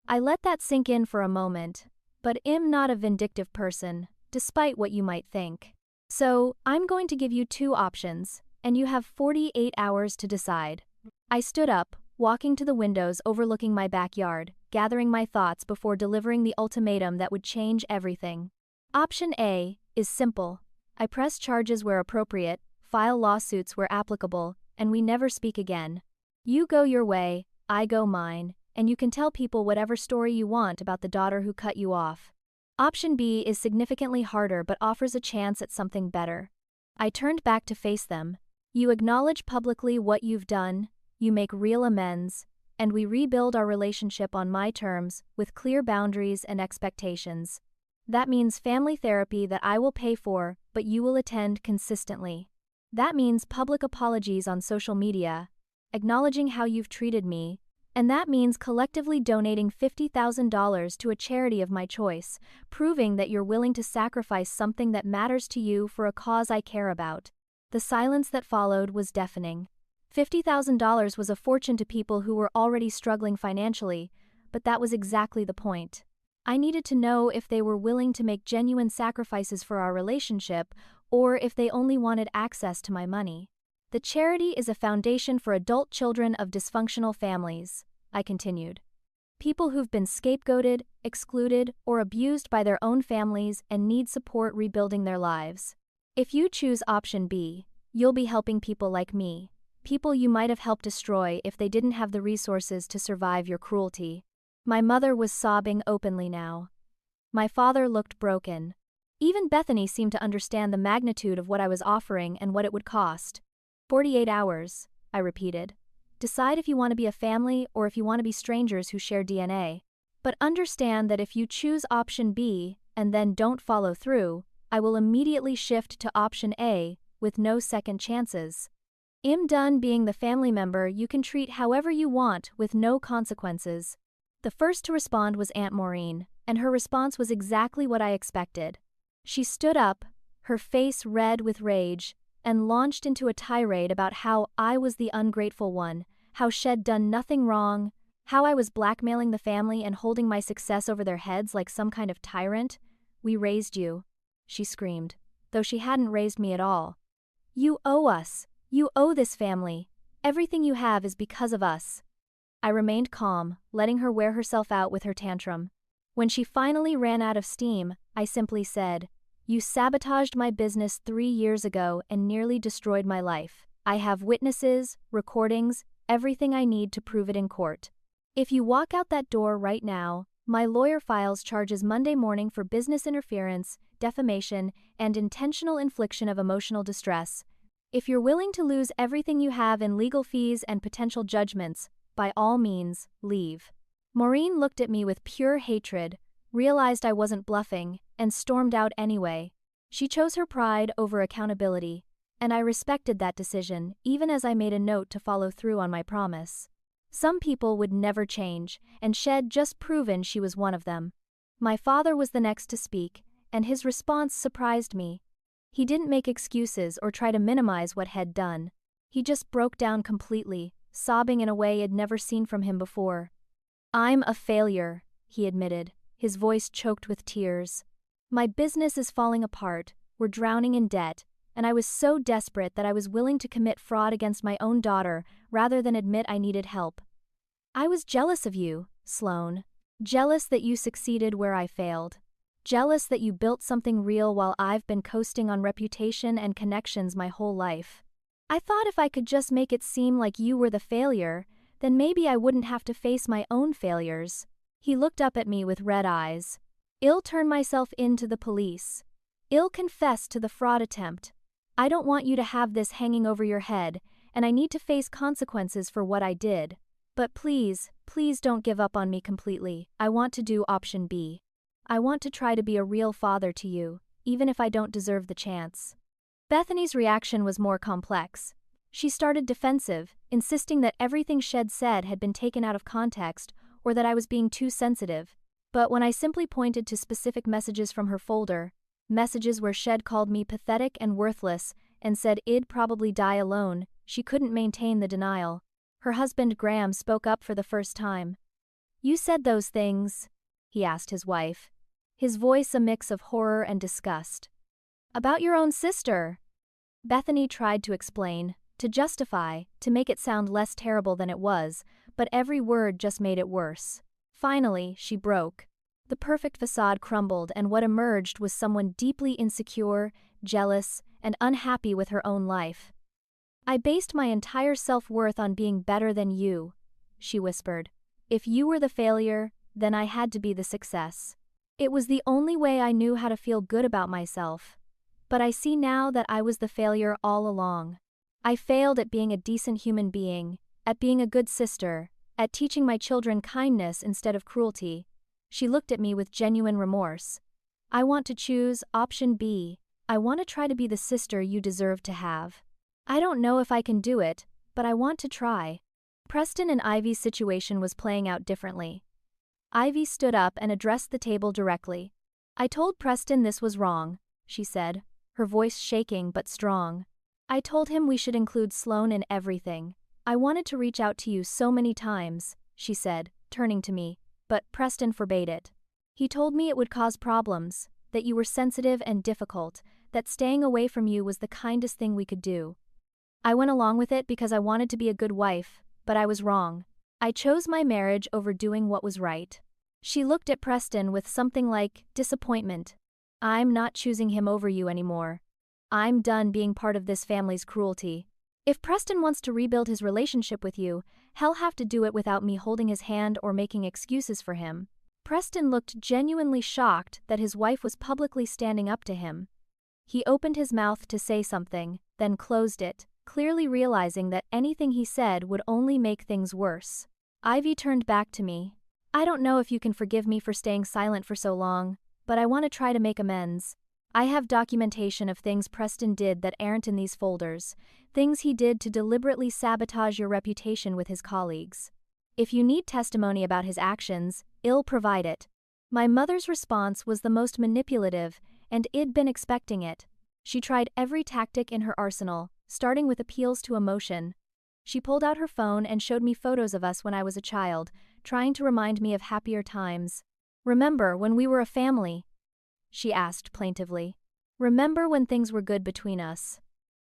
I let that sink in for a moment, but I'm not a vindictive person, despite what you might think. So, I'm going to give you two options, and you have 48 hours to decide. I stood up, walking to the windows overlooking my backyard, gathering my thoughts before delivering the ultimatum that would change everything. Option A is simple. I press charges where appropriate, file lawsuits where applicable, and we never speak again. You go your way, I go mine, and you can tell people whatever story you want about the daughter who cut you off. Option B is significantly harder but offers a chance at something better. I turned back to face them. You acknowledge publicly what you've done, you make real amends, and we rebuild our relationship on my terms, with clear boundaries and expectations. That means family therapy that I will pay for, but you will attend consistently. That means public apologies on social media, acknowledging how you've treated me, and that means collectively donating $50,000 to a charity of my choice, proving that you're willing to sacrifice something that matters to you for a cause I care about. The silence that followed was deafening. $50,000 was a fortune to people who were already struggling financially, but that was exactly the point. I needed to know if they were willing to make genuine sacrifices for our relationship, or if they only wanted access to my money. The charity is a foundation for adult children of dysfunctional families, I continued. People who've been scapegoated, excluded, or abused by their own families and need support rebuilding their lives. If you choose option B, you'll be helping people like me, people you might have helped destroy if they didn't have the resources to survive your cruelty. My mother was sobbing openly now. My father looked broken. Even Bethany seemed to understand the magnitude of what I was offering and what it would cost. 48 hours, I repeated. Decide if you want to be a family or if you want to be strangers who share DNA. But understand that if you choose option B and then don't follow through, I will immediately shift to option A with no second chances. I'm done being the family member you can treat however you want with no consequences. The first to respond was Aunt Maureen, and her response was exactly what I expected. She stood up, her face red with rage, and launched into a tirade about how I was the ungrateful one, how she'd done nothing wrong, How I was blackmailing the family and holding my success over their heads like some kind of tyrant. "We raised you," she screamed, though she hadn't raised me at all. "You owe us. You owe this family. Everything you have is because of us." I remained calm, letting her wear herself out with her tantrum. When she finally ran out of steam, I simply said, "You sabotaged my business 3 years ago and nearly destroyed my life. I have witnesses, recordings, everything I need to prove it in court. If you walk out that door right now, my lawyer files charges Monday morning for business interference, defamation, and intentional infliction of emotional distress. If you're willing to lose everything you have in legal fees and potential judgments, by all means, leave." Maureen looked at me with pure hatred, realized I wasn't bluffing, and stormed out anyway. She chose her pride over accountability, and I respected that decision, even as I made a note to follow through on my promise. Some people would never change, and Shed just proven she was one of them. My father was the next to speak, and his response surprised me. He didn't make excuses or try to minimize what He'd done. He just broke down completely, sobbing in a way I'd never seen from him before. "I'm a failure," he admitted, his voice choked with tears. "My business is falling apart, we're drowning in debt, and I was so desperate that I was willing to commit fraud against my own daughter rather than admit I needed help. I was jealous of you, Sloane. Jealous that you succeeded where I failed. Jealous that you built something real while I've been coasting on reputation and connections my whole life. I thought if I could just make it seem like you were the failure, then maybe I wouldn't have to face my own failures." He looked up at me with red eyes. "I'll turn myself in to the police. I'll confess to the fraud attempt. I don't want you to have this hanging over your head, and I need to face consequences for what I did. But please, please don't give up on me completely. I want to do option B. I want to try to be a real father to you, even if I don't deserve the chance." Bethany's reaction was more complex. She started defensive, insisting that everything Shed said had been taken out of context or that I was being too sensitive. But when I simply pointed to specific messages from her folder, messages where Shed called me pathetic and worthless and said I'd probably die alone, she couldn't maintain the denial. Her husband Graham spoke up for the first time. "You said those things?" he asked his wife, his voice a mix of horror and disgust. "About your own sister." Bethany tried to explain, to justify, to make it sound less terrible than it was, but every word just made it worse. Finally, she broke. The perfect facade crumbled, and what emerged was someone deeply insecure, jealous, and unhappy with her own life. "I based my entire self-worth on being better than you," she whispered. "If you were the failure, then I had to be the success. It was the only way I knew how to feel good about myself. But I see now that I was the failure all along. I failed at being a decent human being, at being a good sister, at teaching my children kindness instead of cruelty." She looked at me with genuine remorse. "I want to choose option B. I want to try to be the sister you deserve to have. I don't know if I can do it, but I want to try." Preston and Ivy's situation was playing out differently. Ivy stood up and addressed the table directly. "I told Preston this was wrong," she said, her voice shaking but strong. "I told him we should include Sloane in everything. I wanted to reach out to you so many times," she said, turning to me, "but Preston forbade it. He told me it would cause problems, that you were sensitive and difficult, that staying away from you was the kindest thing we could do. I went along with it because I wanted to be a good wife, but I was wrong. I chose my marriage over doing what was right." She looked at Preston with something like disappointment. "I'm not choosing him over you anymore. I'm done being part of this family's cruelty. If Preston wants to rebuild his relationship with you, he'll have to do it without me holding his hand or making excuses for him." Preston looked genuinely shocked that his wife was publicly standing up to him. He opened his mouth to say something, then closed it, clearly realizing that anything he said would only make things worse. Ivy turned back to me. "I don't know if you can forgive me for staying silent for so long, but I want to try to make amends. I have documentation of things Preston did that aren't in these folders, things he did to deliberately sabotage your reputation with his colleagues. If you need testimony about his actions, I'll provide it." My mother's response was the most manipulative, and I'd been expecting it. She tried every tactic in her arsenal, starting with appeals to emotion. She pulled out her phone and showed me photos of us when I was a child, trying to remind me of happier times. "Remember when we were a family?" she asked plaintively. "Remember when things were good between us?"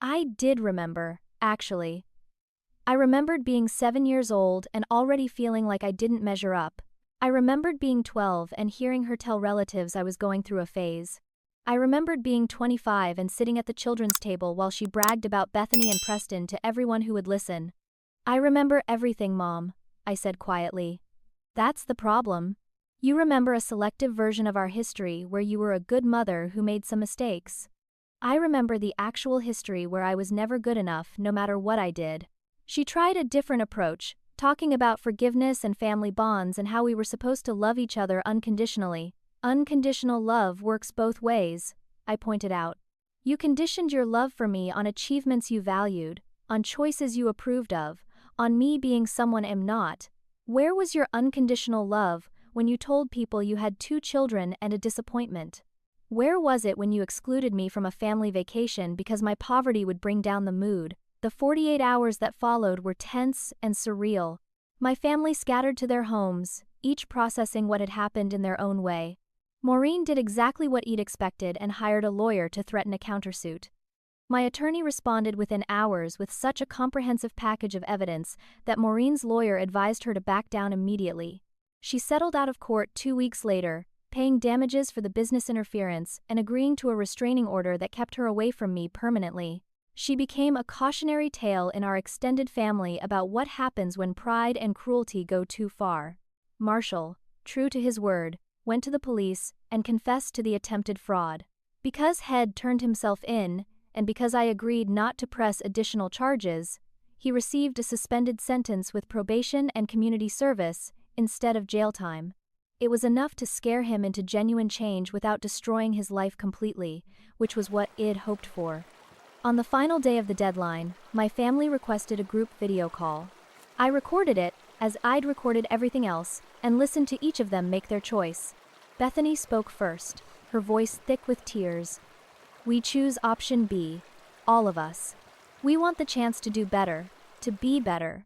I did remember, actually. I remembered being 7 years old and already feeling like I didn't measure up. I remembered being 12 and hearing her tell relatives I was going through a phase. I remembered being 25 and sitting at the children's table while she bragged about Bethany and Preston to everyone who would listen. "I remember everything, Mom," I said quietly. "That's the problem. You remember a selective version of our history where you were a good mother who made some mistakes. I remember the actual history where I was never good enough no matter what I did." She tried a different approach, talking about forgiveness and family bonds and how we were supposed to love each other unconditionally. "Unconditional love works both ways," I pointed out. "You conditioned your love for me on achievements you valued, on choices you approved of, on me being someone I'm not. Where was your unconditional love when you told people you had 2 children and a disappointment? Where was it when you excluded me from a family vacation because my poverty would bring down the mood?" The 48 hours that followed were tense and surreal. My family scattered to their homes, each processing what had happened in their own way. Maureen did exactly what I'd expected and hired a lawyer to threaten a countersuit. My attorney responded within hours with such a comprehensive package of evidence that Maureen's lawyer advised her to back down immediately. She settled out of court 2 weeks later, paying damages for the business interference and agreeing to a restraining order that kept her away from me permanently. She became a cautionary tale in our extended family about what happens when pride and cruelty go too far. Marshall, true to his word, went to the police and confessed to the attempted fraud. Because Head turned himself in, and because I agreed not to press additional charges, he received a suspended sentence with probation and community service instead of jail time. It was enough to scare him into genuine change without destroying his life completely, which was what I'd hoped for. On the final day of the deadline, my family requested a group video call. I recorded it, as I'd recorded everything else, and listened to each of them make their choice. Bethany spoke first, her voice thick with tears. "We choose option B, all of us. We want the chance to do better, to be better.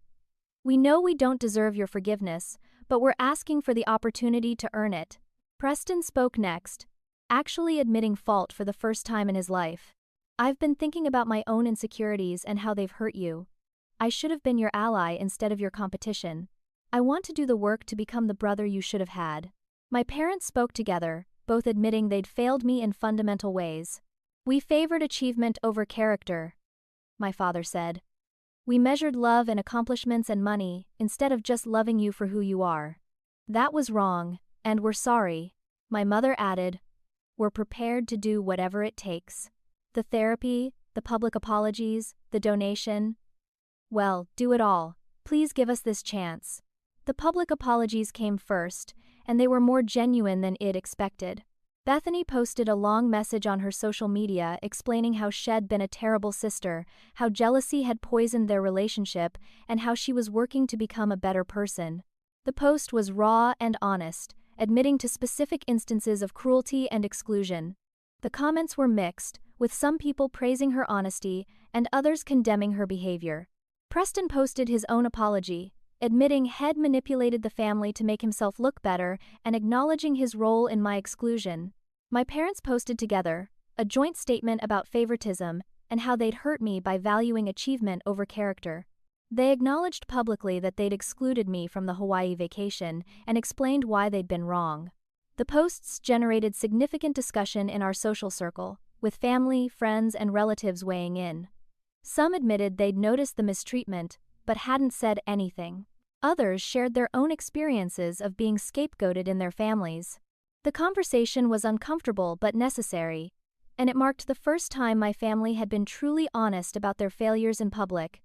We know we don't deserve your forgiveness, but we're asking for the opportunity to earn it." Preston spoke next, actually admitting fault for the first time in his life. "I've been thinking about my own insecurities and how they've hurt you. I should have been your ally instead of your competition. I want to do the work to become the brother you should have had." My parents spoke together, both admitting they'd failed me in fundamental ways. "We favored achievement over character," my father said. "We measured love and accomplishments and money instead of just loving you for who you are. That was wrong, and we're sorry," my mother added. "We're prepared to do whatever it takes. The therapy, the public apologies, the donation. Well, do it all. Please give us this chance." The public apologies came first, and they were more genuine than I'd expected. Bethany posted a long message on her social media explaining how she'd been a terrible sister, how jealousy had poisoned their relationship, and how she was working to become a better person. The post was raw and honest, admitting to specific instances of cruelty and exclusion. The comments were mixed, with some people praising her honesty and others condemning her behavior. Preston posted his own apology, admitting Head manipulated the family to make himself look better and acknowledging his role in my exclusion. My parents posted together a joint statement about favoritism and how they'd hurt me by valuing achievement over character. They acknowledged publicly that they'd excluded me from the Hawaii vacation and explained why they'd been wrong. The posts generated significant discussion in our social circle, with family, friends, and relatives weighing in. Some admitted they'd noticed the mistreatment, but hadn't said anything. Others shared their own experiences of being scapegoated in their families. The conversation was uncomfortable but necessary, and it marked the first time my family had been truly honest about their failures in public.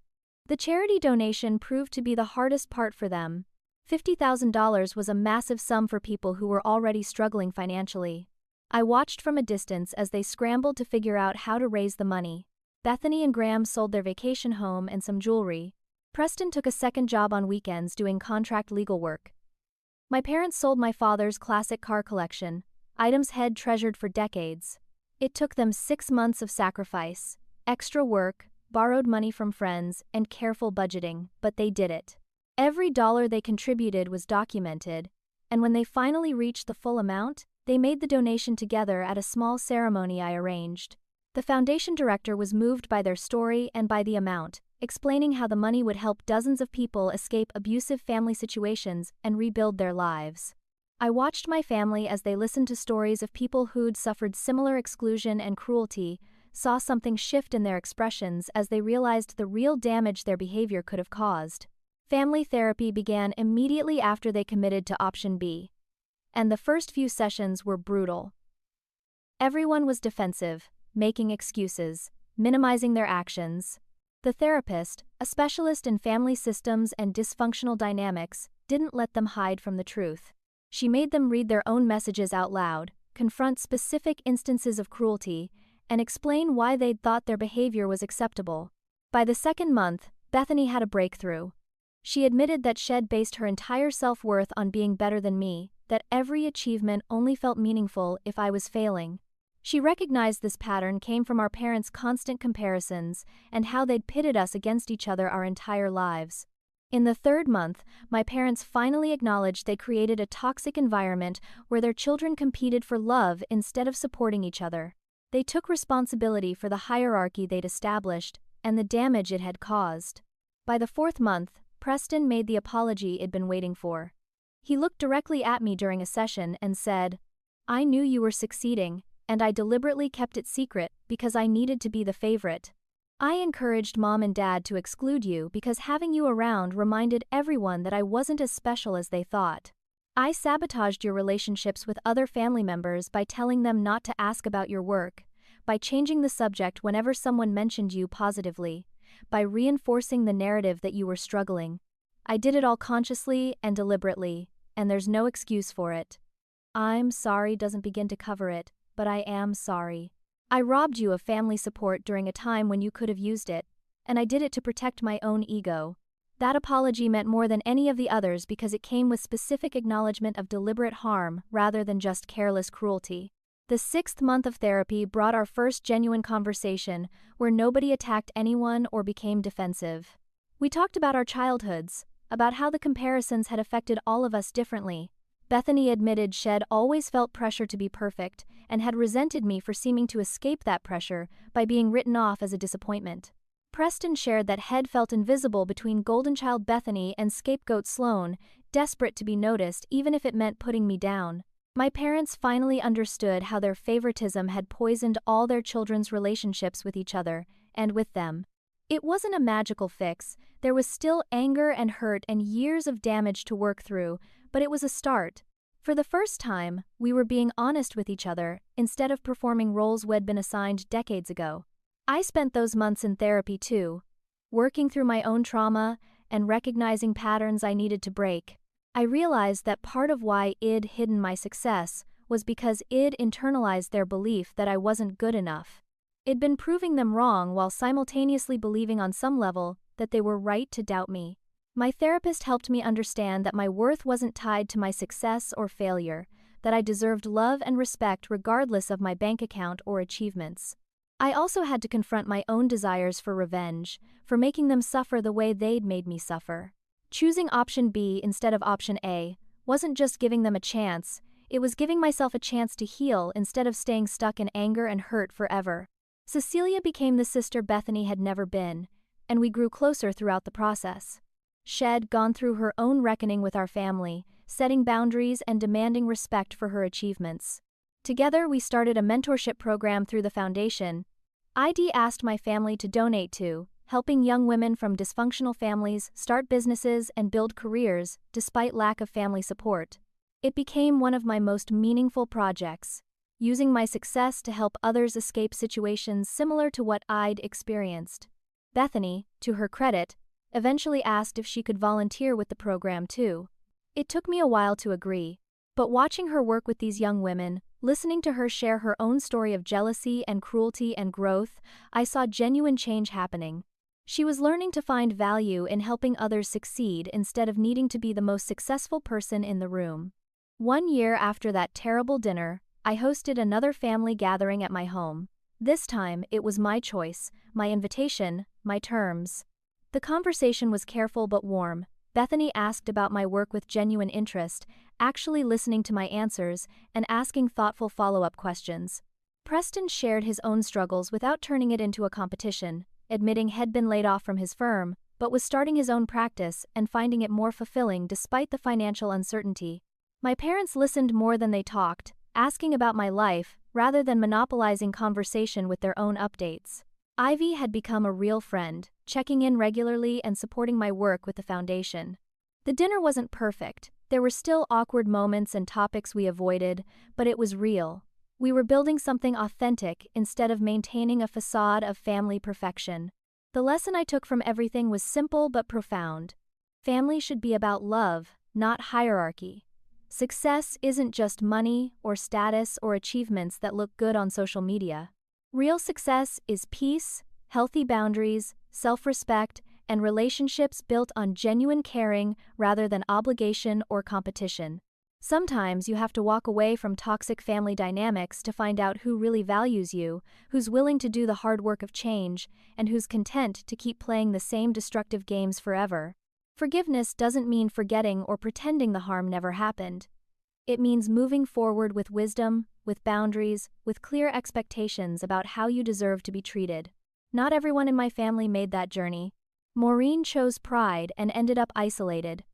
The charity donation proved to be the hardest part for them. $50,000 was a massive sum for people who were already struggling financially. I watched from a distance as they scrambled to figure out how to raise the money. Bethany and Graham sold their vacation home and some jewelry. Preston took a second job on weekends doing contract legal work. My parents sold my father's classic car collection, items Head treasured for decades. It took them 6 months of sacrifice, extra work, borrowed money from friends, and careful budgeting, but they did it. Every dollar they contributed was documented, and when they finally reached the full amount, they made the donation together at a small ceremony I arranged. The foundation director was moved by their story and by the amount, explaining how the money would help dozens of people escape abusive family situations and rebuild their lives. I watched my family as they listened to stories of people who'd suffered similar exclusion and cruelty, saw something shift in their expressions as they realized the real damage their behavior could have caused. Family therapy began immediately after they committed to option B, and the first few sessions were brutal. Everyone was defensive, making excuses, minimizing their actions. The therapist, a specialist in family systems and dysfunctional dynamics, didn't let them hide from the truth. She made them read their own messages out loud, confront specific instances of cruelty, and explain why they'd thought their behavior was acceptable. By the second month, Bethany had a breakthrough. She admitted that she'd based her entire self-worth on being better than me, that every achievement only felt meaningful if I was failing. She recognized this pattern came from our parents' constant comparisons and how they'd pitted us against each other our entire lives. In the third month, my parents finally acknowledged they created a toxic environment where their children competed for love instead of supporting each other. They took responsibility for the hierarchy they'd established and the damage it had caused. By the fourth month, Preston made the apology he'd been waiting for. He looked directly at me during a session and said, "I knew you were succeeding, and I deliberately kept it secret because I needed to be the favorite. I encouraged Mom and Dad to exclude you because having you around reminded everyone that I wasn't as special as they thought. I sabotaged your relationships with other family members by telling them not to ask about your work, by changing the subject whenever someone mentioned you positively, by reinforcing the narrative that you were struggling. I did it all consciously and deliberately, and there's no excuse for it. I'm sorry doesn't begin to cover it, but I am sorry. I robbed you of family support during a time when you could have used it, and I did it to protect my own ego. That apology meant more than any of the others because it came with specific acknowledgement of deliberate harm rather than just careless cruelty. The 6th month of therapy brought our first genuine conversation where nobody attacked anyone or became defensive. We talked about our childhoods, about how the comparisons had affected all of us differently. Bethany admitted she'd always felt pressure to be perfect and had resented me for seeming to escape that pressure by being written off as a disappointment. Preston shared that he'd felt invisible between golden child Bethany and scapegoat Sloane, desperate to be noticed even if it meant putting me down. My parents finally understood how their favoritism had poisoned all their children's relationships with each other, and with them. It wasn't a magical fix, there was still anger and hurt and years of damage to work through, but it was a start. For the first time, we were being honest with each other, instead of performing roles we'd been assigned decades ago. I spent those months in therapy too, working through my own trauma and recognizing patterns I needed to break. I realized that part of why I'd hidden my success was because I'd internalized their belief that I wasn't good enough. I'd been proving them wrong while simultaneously believing on some level that they were right to doubt me. My therapist helped me understand that my worth wasn't tied to my success or failure, that I deserved love and respect regardless of my bank account or achievements. I also had to confront my own desires for revenge, for making them suffer the way they'd made me suffer. Choosing option B instead of option A wasn't just giving them a chance, it was giving myself a chance to heal instead of staying stuck in anger and hurt forever. Cecilia became the sister Bethany had never been, and we grew closer throughout the process. She'd gone through her own reckoning with our family, setting boundaries and demanding respect for her achievements. Together we started a mentorship program through the foundation. I'd asked my family to donate to, helping young women from dysfunctional families start businesses and build careers despite lack of family support. It became one of my most meaningful projects, using my success to help others escape situations similar to what I'd experienced. Bethany, to her credit, eventually asked if she could volunteer with the program too. It took me a while to agree, but watching her work with these young women, listening to her share her own story of jealousy and cruelty and growth, I saw genuine change happening. She was learning to find value in helping others succeed instead of needing to be the most successful person in the room. 1 year after that terrible dinner, I hosted another family gathering at my home. This time, it was my choice, my invitation, my terms. The conversation was careful but warm. Bethany asked about my work with genuine interest, actually listening to my answers and asking thoughtful follow-up questions. Preston shared his own struggles without turning it into a competition, admitting he'd been laid off from his firm, but was starting his own practice and finding it more fulfilling despite the financial uncertainty. My parents listened more than they talked, asking about my life, rather than monopolizing conversation with their own updates. Ivy had become a real friend, checking in regularly and supporting my work with the foundation. The dinner wasn't perfect, there were still awkward moments and topics we avoided, but it was real. We were building something authentic instead of maintaining a facade of family perfection. The lesson I took from everything was simple but profound. Family should be about love, not hierarchy. Success isn't just money or status or achievements that look good on social media. Real success is peace, healthy boundaries, self-respect, and relationships built on genuine caring rather than obligation or competition. Sometimes you have to walk away from toxic family dynamics to find out who really values you, who's willing to do the hard work of change, and who's content to keep playing the same destructive games forever. Forgiveness doesn't mean forgetting or pretending the harm never happened. It means moving forward with wisdom, with boundaries, with clear expectations about how you deserve to be treated. Not everyone in my family made that journey. Maureen chose pride and ended up isolated.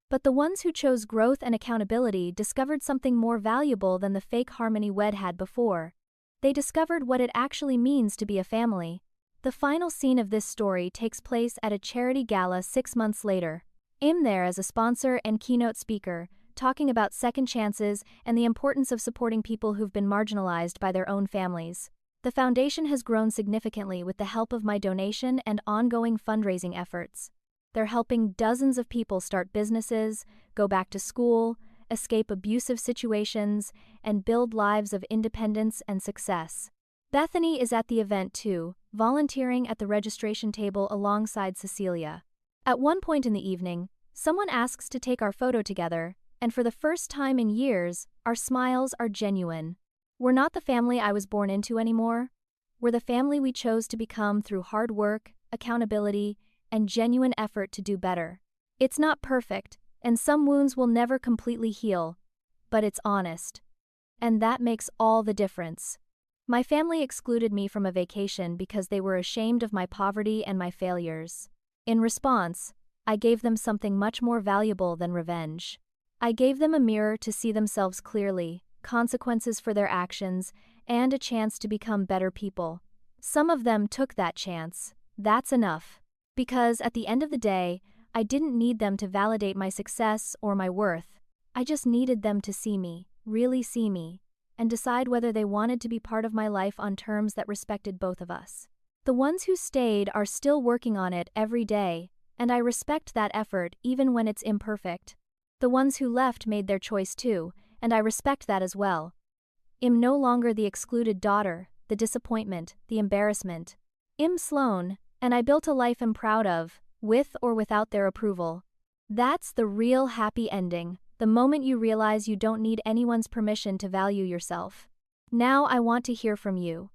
But the ones who chose growth and accountability discovered something more valuable than the fake harmony we'd had before. They discovered what it actually means to be a family. The final scene of this story takes place at a charity gala 6 months later. I'm there as a sponsor and keynote speaker, talking about second chances and the importance of supporting people who've been marginalized by their own families. The foundation has grown significantly with the help of my donation and ongoing fundraising efforts. They're helping dozens of people start businesses, go back to school, escape abusive situations, and build lives of independence and success. Bethany is at the event too, volunteering at the registration table alongside Cecilia. At one point in the evening, someone asks to take our photo together, and for the first time in years, our smiles are genuine. We're not the family I was born into anymore. We're the family we chose to become through hard work, accountability, and genuine effort to do better. It's not perfect, and some wounds will never completely heal, but it's honest. And that makes all the difference. My family excluded me from a vacation because they were ashamed of my poverty and my failures. In response, I gave them something much more valuable than revenge. I gave them a mirror to see themselves clearly, consequences for their actions, and a chance to become better people. Some of them took that chance. That's enough. Because at the end of the day, I didn't need them to validate my success or my worth. I just needed them to see me, really see me, and decide whether they wanted to be part of my life on terms that respected both of us. The ones who stayed are still working on it every day, and I respect that effort even when it's imperfect. The ones who left made their choice too, and I respect that as well. I'm no longer the excluded daughter, the disappointment, the embarrassment. I'm Sloane, and I built a life I'm proud of, with or without their approval. That's the real happy ending, the moment you realize you don't need anyone's permission to value yourself. Now I want to hear from you.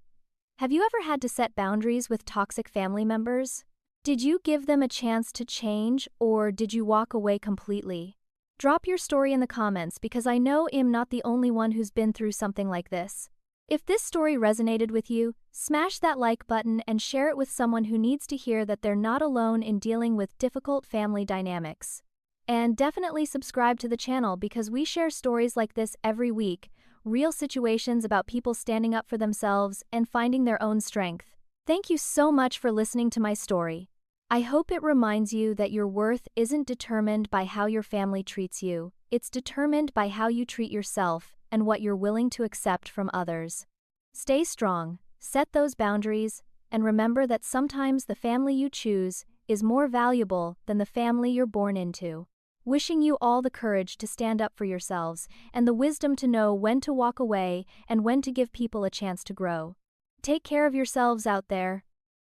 Have you ever had to set boundaries with toxic family members? Did you give them a chance to change, or did you walk away completely? Drop your story in the comments because I know I'm not the only one who's been through something like this. If this story resonated with you, smash that like button and share it with someone who needs to hear that they're not alone in dealing with difficult family dynamics. And definitely subscribe to the channel because we share stories like this every week, real situations about people standing up for themselves and finding their own strength. Thank you so much for listening to my story. I hope it reminds you that your worth isn't determined by how your family treats you, it's determined by how you treat yourself and what you're willing to accept from others. Stay strong, set those boundaries, and remember that sometimes the family you choose is more valuable than the family you're born into. Wishing you all the courage to stand up for yourselves and the wisdom to know when to walk away and when to give people a chance to grow. Take care of yourselves out there.